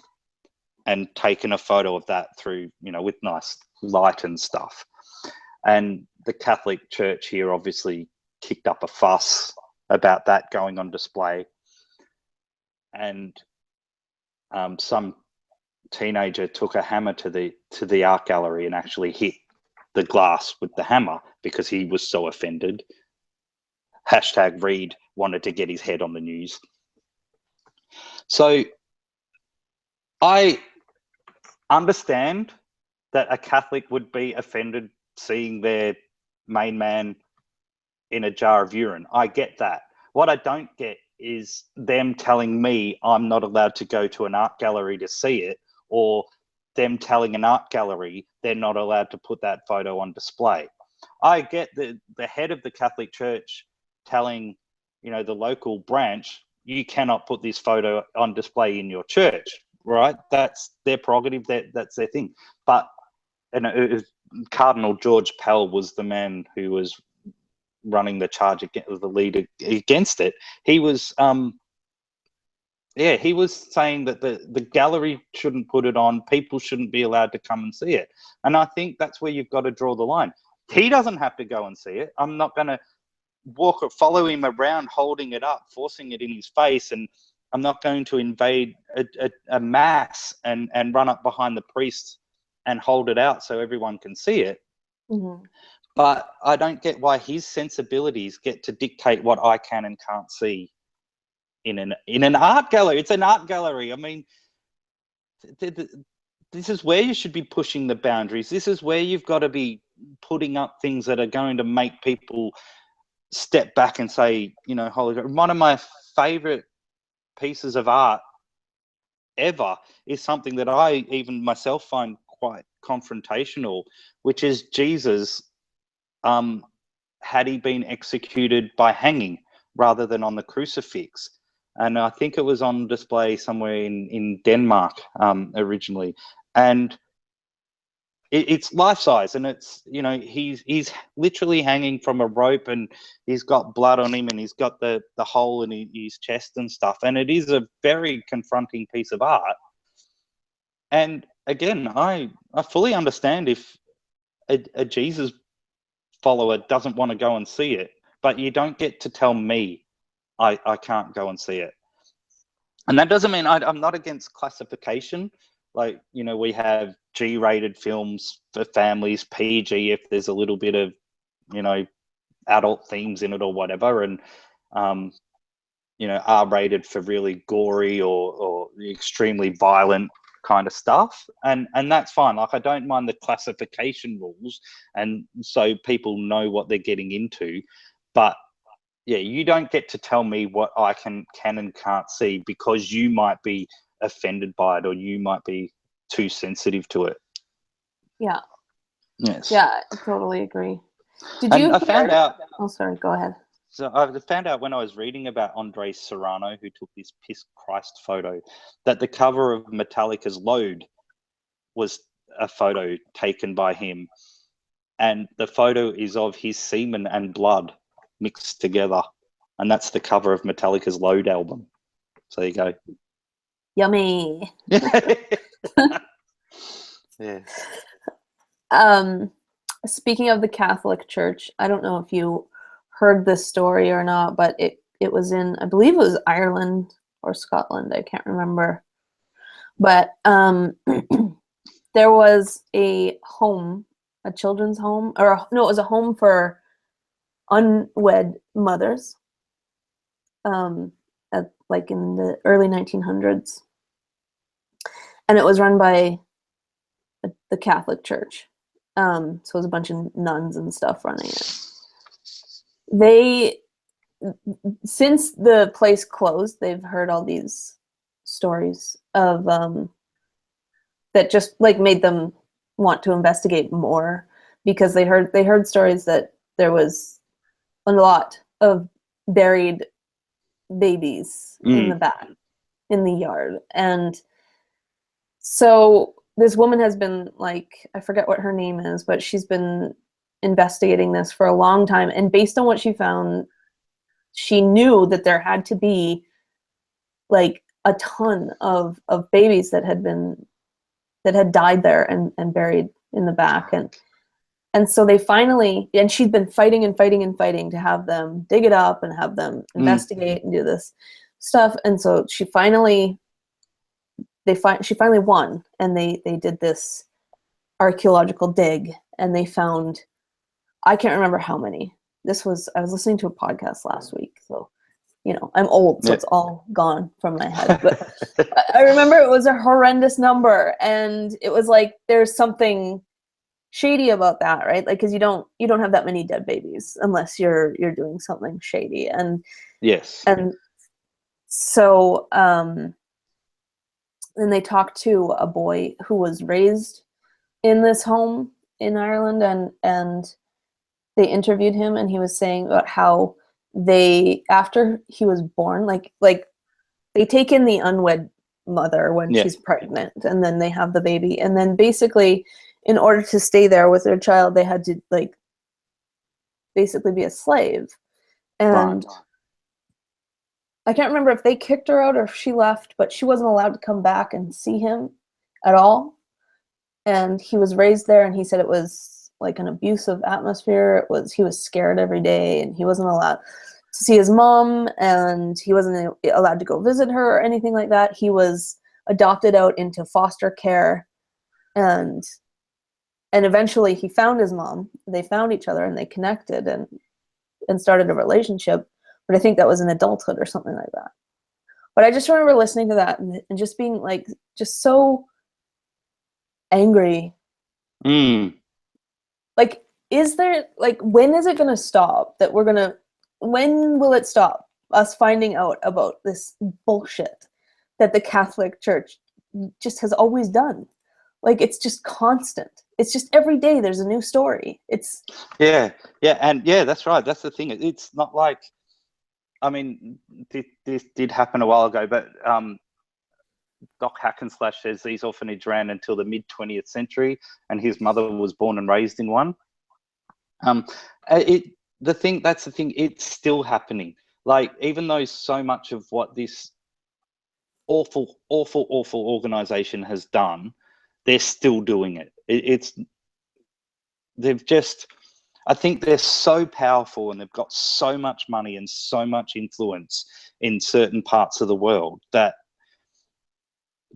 and taken a photo of that through, with nice light and stuff. And the Catholic Church here obviously kicked up a fuss about that going on display. And some teenager took a hammer to the art gallery and actually hit the glass with the hammer because he was so offended. #Reed wanted to get his head on the news. So I understand that a Catholic would be offended seeing their main man in a jar of urine. I get that. What I don't get is them telling me I'm not allowed to go to an art gallery to see it, or them telling an art gallery they're not allowed to put that photo on display. I get the head of the Catholic Church telling, the local branch, you cannot put this photo on display in your church, right? That's their prerogative. That's their thing. But Cardinal George Pell was the man who was running the charge against the leader against it. He was he was saying that the gallery shouldn't put it on, people shouldn't be allowed to come and see it. And I think that's where you've got to draw the line. He doesn't have to go and see it. I'm not going to follow him around holding it up, forcing it in his face, and I'm not going to invade a mass and run up behind the priest and hold it out so everyone can see it. Mm-hmm. But I don't get why his sensibilities get to dictate what I can and can't see in an art gallery. It's an art gallery. I mean, this is where you should be pushing the boundaries. This is where you've got to be putting up things that are going to make people step back and say, holy God. One of my favorite pieces of art ever is something that I even myself find quite confrontational, which is Jesus, had he been executed by hanging rather than on the crucifix. And I think it was on display somewhere in Denmark originally. And it's life size, and it's, he's literally hanging from a rope, and he's got blood on him, and he's got the hole in his chest and stuff. And it is a very confronting piece of art. And again, I fully understand if a Jesus follower doesn't want to go and see it, but you don't get to tell me I can't go and see it. And that doesn't mean I'm not against classification. Like, we have G-rated films for families, PG if there's a little bit of, adult themes in it or whatever, and, R-rated for really gory or extremely violent kind of stuff. And that's fine. Like, I don't mind the classification rules, and so people know what they're getting into. But yeah, you don't get to tell me what I can and can't see because you might be offended by it, or you might be too sensitive to it. Yeah. Yes. Yeah, I totally agree. I found out. Oh, sorry. Go ahead. So I found out when I was reading about Andre Serrano, who took this Piss Christ photo, that the cover of Metallica's Load was a photo taken by him, and the photo is of his semen and blood mixed together, and that's the cover of Metallica's Load album. So there you go. Yummy. Yeah. Speaking of the Catholic Church, I don't know if you heard this story or not, but it was in, I believe it was Ireland or Scotland, I can't remember. But there was a home, a children's home, or no, it was a home for unwed mothers, like in the early 1900s. And it was run by the Catholic Church. So it was a bunch of nuns and stuff running it. They, since the place closed, they've heard all these stories of that just like made them want to investigate more, because they heard stories that there was a lot of buried babies in the back, in the yard. And so this woman has been, like, I forget what her name is, but she's been investigating this for a long time. And based on what she found, she knew that there had to be like a ton of babies that had died there and buried in the back. And so they finally, and she'd been fighting and fighting and fighting to have them dig it up and have them investigate and do this stuff. And so she finally won, and they did this archaeological dig, and they found, I can't remember how many. I was listening to a podcast last week, so I'm old, so it's all gone from my head. But I remember it was a horrendous number, and it was like there's something shady about that, right? Like, because you don't have that many dead babies unless you're doing something shady. And yes, and so then they talked to a boy who was raised in this home in Ireland, and they interviewed him, and he was saying about how after he was born, like they take in the unwed mother when she's pregnant, and then they have the baby, and then basically in order to stay there with their child, they had to like basically be a slave. And I can't remember if they kicked her out or if she left, but she wasn't allowed to come back and see him at all. And he was raised there, and he said it was like an abusive atmosphere. He was scared every day, and he wasn't allowed to see his mom, and he wasn't allowed to go visit her or anything like that. He was adopted out into foster care, and eventually he found his mom. They found each other, and they connected and started a relationship. But I think that was in adulthood or something like that. But I just remember listening to that and just being like, just so angry. Like, is there, like, when is it going to stop that when will it stop us finding out about this bullshit that the Catholic Church just has always done? Like, it's just constant. It's just every day there's a new story. It's that's right. That's the thing. It's not like, I mean, this did happen a while ago, but Doc Hackenslash says these orphanages ran until the mid-20th century, and his mother was born and raised in one. That's the thing. It's still happening. Like, even though so much of what this awful organization has done, they're still doing it. I think they're so powerful, and they've got so much money and so much influence in certain parts of the world that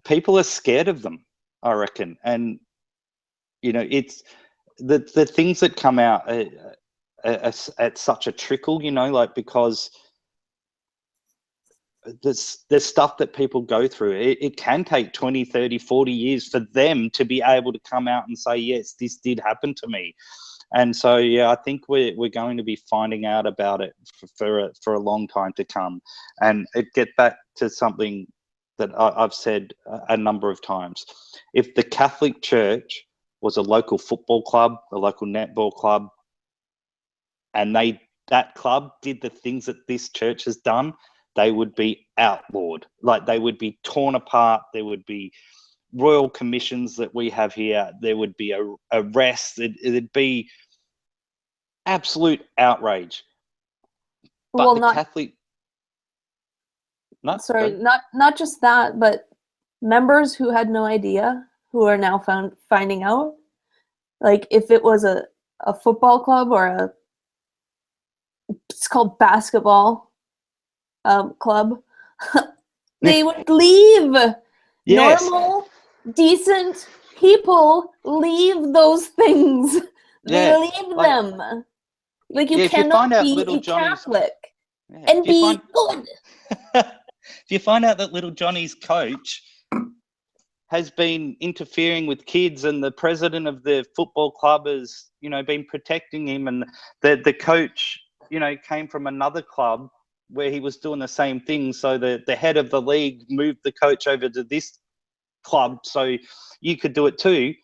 people are scared of them, I reckon. And, it's the things that come out at such a trickle, like, because there's stuff that people go through. It can take 20, 30, 40 years for them to be able to come out and say, yes, this did happen to me. And so, I think we're going to be finding out about it for a long time to come. And it get back to something that I've said a number of times. If the Catholic Church was a local football club, a local netball club, and that club did the things that this church has done, they would be outlawed. Like, they would be torn apart. There would be royal commissions that we have here. There would be arrests. It'd be absolute outrage. But the Catholic... not just that, but members who had no idea, who are now finding out. Like, if it was a football club or it's called basketball club, they would leave. Yes. Normal, decent people leave those things. They leave them. Like, you cannot be a Catholic and be good. If you find out that little Johnny's coach has been interfering with kids, and the president of the football club has, you know, been protecting him, and the coach, you know, came from another club where he was doing the same thing. So the head of the league moved the coach over to this club so you could do it too.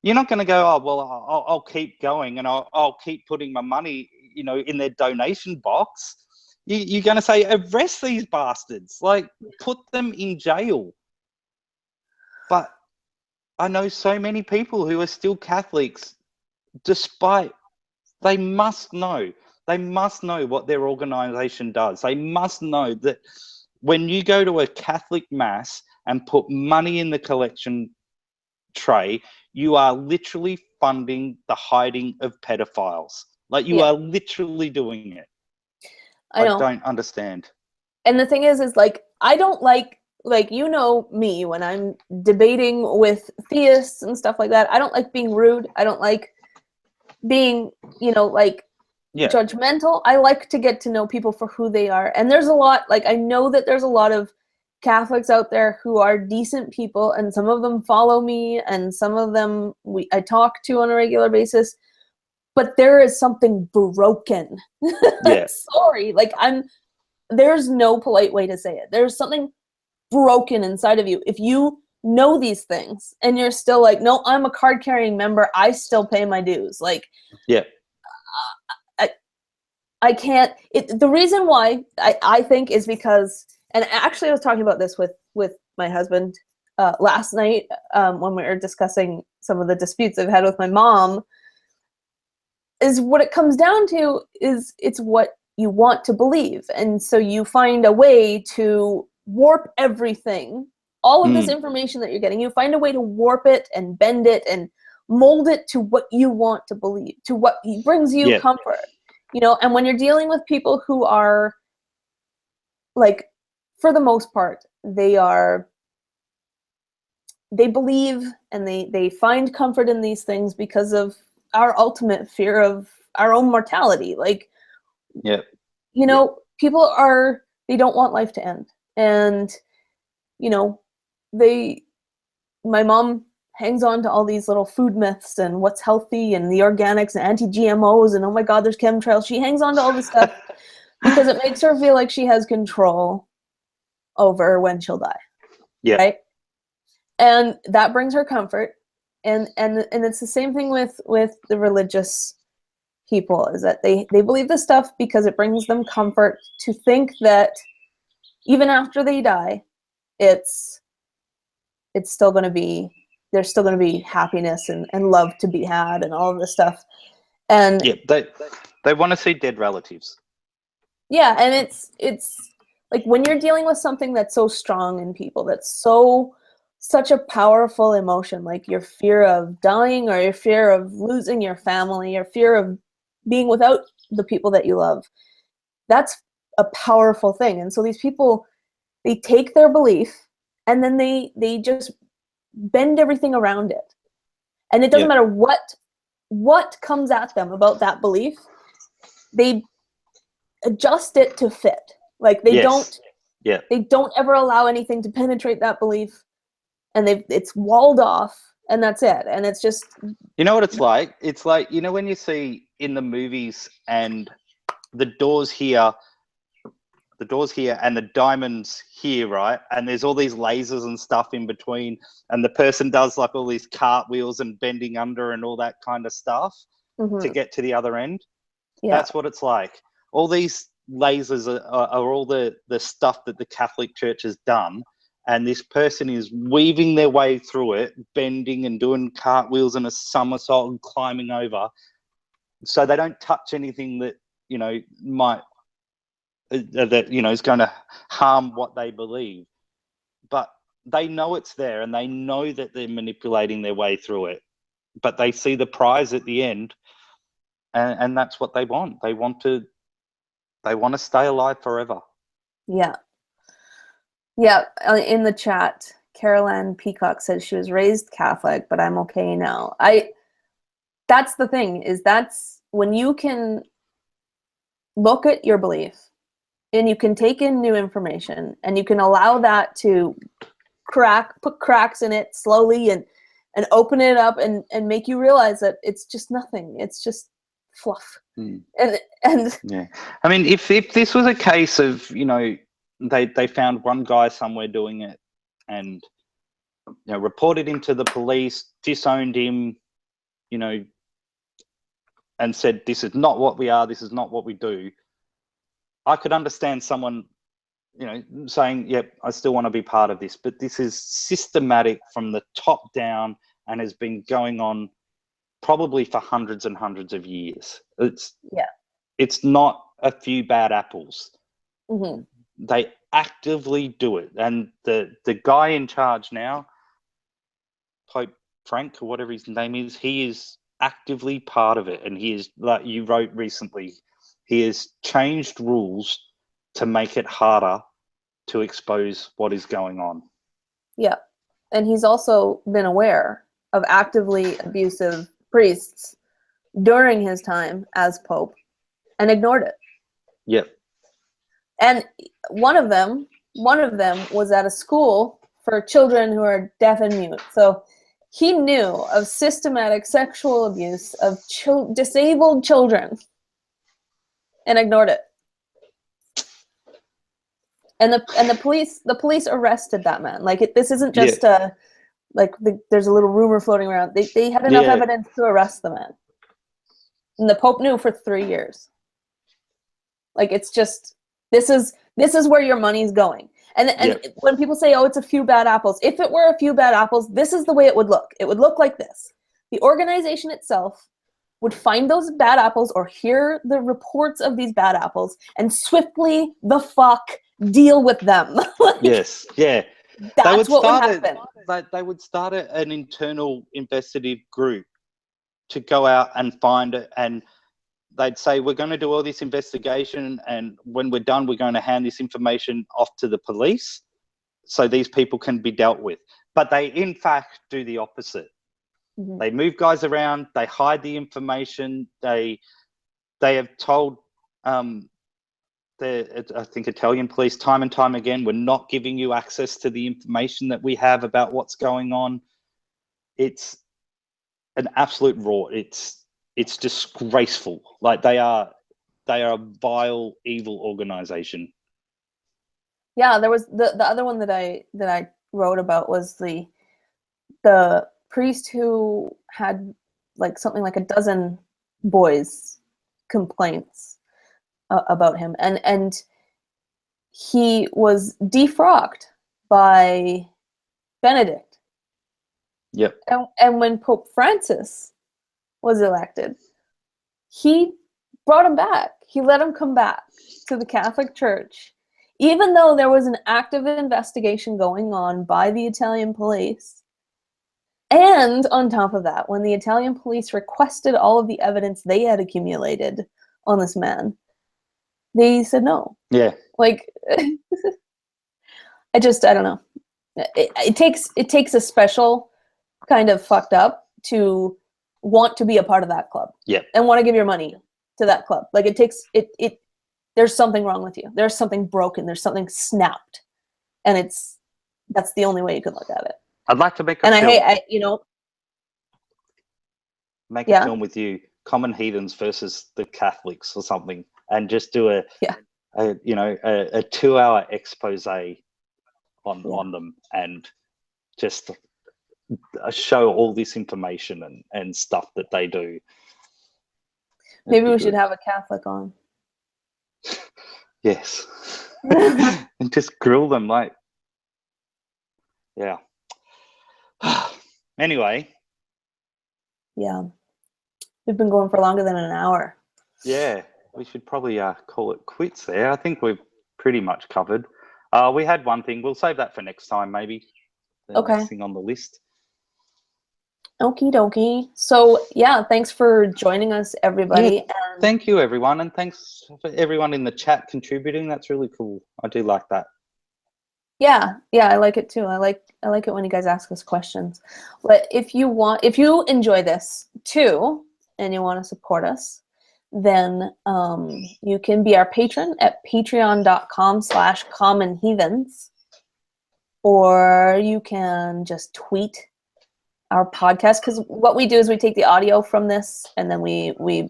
You're not going to go, oh, well, I'll keep going and I'll keep putting my money, you know, in their donation box. You're going to say, arrest these bastards, like put them in jail. But I know so many people who are still Catholics, despite they must know what their organisation does. They must know that when you go to a Catholic mass and put money in the collection tray, you are literally funding the hiding of pedophiles. Like you are literally doing it. I don't understand. And the thing is like, I don't like, you know me, when I'm debating with theists and stuff like that, I don't like being rude. I don't like being, you know, like judgmental. I like to get to know people for who they are. And there's a lot, like, I know that there's a lot of Catholics out there who are decent people, and some of them follow me, and some of them I talk to on a regular basis, but there is something broken. Sorry, like there's no polite way to say it. There's something broken inside of you. If you know these things and you're still like, no, I'm a card carrying member, I still pay my dues. Like, I can't. The reason why I think is because, and actually I was talking about this with my husband last night when we were discussing some of the disputes I've had with my mom, is what it comes down to is it's what you want to believe. And so you find a way to warp everything, all of this information that you're getting, you find a way to warp it and bend it and mold it to what you want to believe, to what brings you comfort. You know, and when you're dealing with people who are, like, for the most part, they believe and they find comfort in these things because of our ultimate fear of our own mortality. Like, you know, people they don't want life to end. And, you know, my mom hangs on to all these little food myths and what's healthy and the organics and anti-GMOs and, oh my God, there's chemtrails. She hangs on to all this stuff because it makes her feel like she has control over when she'll die. Right? And that brings her comfort. And it's the same thing with the religious people, is that they believe this stuff because it brings them comfort to think that even after they die, it's still going to be, there's still going to be happiness and love to be had and all of this stuff. And they want to see dead relatives. Yeah, and it's like when you're dealing with something that's so strong in people, that's such a powerful emotion, like your fear of dying or your fear of losing your family, your fear of being without the people that you love. That's a powerful thing. And so these people, they take their belief and then they just bend everything around it. And it doesn't matter what comes at them about that belief, they adjust it to fit. Like they don't ever allow anything to penetrate that belief, and it's walled off, and that's it. And it's just, you know what it's like? It's like, you know, when you see in the movies and the doors here and the diamonds here, right? And there's all these lasers and stuff in between, and the person does like all these cartwheels and bending under and all that kind of stuff to get to the other end. That's what it's like. All these lasers are all the stuff that the Catholic Church has done, and this person is weaving their way through it, bending and doing cartwheels and a somersault and climbing over, so they don't touch anything that, you know, might that, you know, is going to harm what they believe. But they know it's there, and they know that they're manipulating their way through it, but they see the prize at the end, and that's what they want. They want to stay alive forever. Yeah. In the chat, Carol Ann Peacock says she was raised Catholic, but I'm okay now. That's the thing, is that's when you can look at your belief and you can take in new information and you can allow that to put cracks in it slowly and open it up and make you realize that it's just nothing. It's just fluff. And yeah, I mean, if this was a case of, you know, they found one guy somewhere doing it and, you know, reported him to the police, disowned him, you know, and said, this is not what we are, this is not what we do, I could understand someone, you know, saying, yep, I still want to be part of this. But this is systematic from the top down and has been going on probably for hundreds and hundreds of years. It's not a few bad apples. They actively do it. And the guy in charge now, Pope Frank or whatever his name is, he is actively part of it. And he is, like you wrote recently, he has changed rules to make it harder to expose what is going on. Yeah. And he's also been aware of actively abusive priests during his time as Pope and ignored it. Yep. And one of them was at a school for children who are deaf and mute. So he knew of systematic sexual abuse of disabled children and ignored it. And the police arrested that man. Like this isn't just there's a little rumor floating around. They had enough evidence to arrest the man. And the Pope knew for 3 years. Like it's just this is where your money's going. And when people say, oh, it's a few bad apples, if it were a few bad apples, this is the way it would look. It would look like this. The organization itself would find those bad apples or hear the reports of these bad apples and swiftly the fuck deal with them. Yes, yeah. That's what would happen. They would start an internal investigative group to go out and find it, and they'd say, we're going to do all this investigation, and when we're done, we're going to hand this information off to the police so these people can be dealt with. But they, in fact, do the opposite. They move guys around, they hide the information, they have told I think Italian police time and time again, we're not giving you access to the information that we have about what's going on. It's an absolute raw. It's disgraceful. Like they are a vile, evil organization. Yeah, there was the other one that I wrote about was the priest who had like something like a dozen boys complaints about him, and he was defrocked by Benedict. Yep. And when Pope Francis was elected, he brought him back. He let him come back to the Catholic Church, even though there was an active investigation going on by the Italian police. And on top of that, when the Italian police requested all of the evidence they had accumulated on this man, they said no. Yeah. Like, I don't know. It takes a special kind of fucked up to want to be a part of that club. Yeah. And want to give your money to that club. Like there's something wrong with you. There's something broken. There's something snapped. And that's the only way you can look at it. I'd like to make make a film with you, Common Heathens versus the Catholics or something, and just do a 2-hour expose on them and just show all this information and stuff that they do. Maybe we should have a Catholic on. Yes. And just grill them like, yeah. Anyway. Yeah. We've been going for longer than an hour. Yeah. We should probably call it quits there. I think we've pretty much covered. We had one thing. We'll save that for next time, maybe. The next thing on the list. Okie dokie. So, yeah, thanks for joining us, everybody. Yeah, thank you, everyone. And thanks for everyone in the chat contributing. That's really cool. I do like that. Yeah, I like it too. I like it when you guys ask us questions. But if you enjoy this too, and you want to support us, then you can be our patron at patreon.com/commonheathens. or you can just tweet our podcast, because what we do is we take the audio from this and then we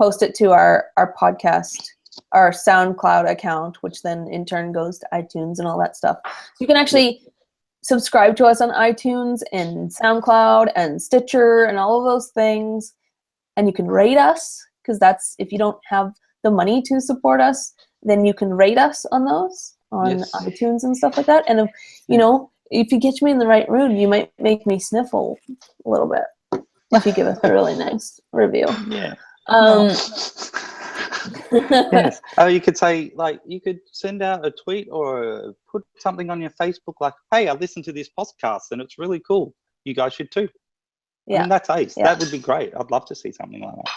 post it to our podcast, our SoundCloud account, which then in turn goes to iTunes and all that stuff. So you can actually subscribe to us on iTunes and SoundCloud and Stitcher and all of those things. And you can rate us, because that's, if you don't have the money to support us, then you can rate us on those, on iTunes and stuff like that. And if, you know, if you get me in the right mood, you might make me sniffle a little bit if you give us a really nice review. Yeah. Yes. Oh, you could say, like, you could send out a tweet or put something on your Facebook like, hey, I listened to this podcast and it's really cool. You guys should too. Yeah. I mean, that's ace. That would be great. I'd love to see something like that.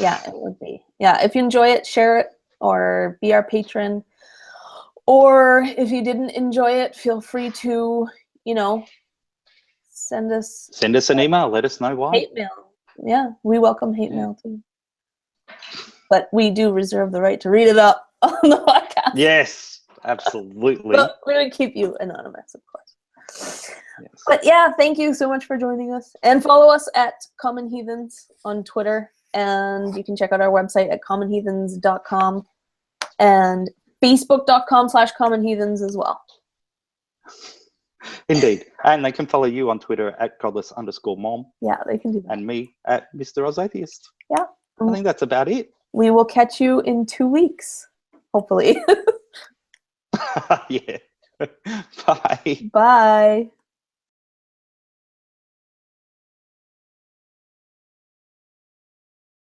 Yeah, it would be. Yeah, if you enjoy it, share it or be our patron. Or if you didn't enjoy it, feel free to, you know, send us an email. Let us know why. Hate mail. Yeah, we welcome hate mail too. But we do reserve the right to read it up on the podcast. Yes, absolutely. But we're going to keep you anonymous, of course. Yes. But yeah, thank you so much for joining us. And follow us at Common Heathens on Twitter. And you can check out our website at commonheathens.com and facebook.com/commonheathens as well. Indeed. And they can follow you on Twitter at godless_mom. Yeah, they can do that. And me at Mr. Atheist. Yeah. I think that's about it. We will catch you in 2 weeks, hopefully. Yeah. Bye. Bye.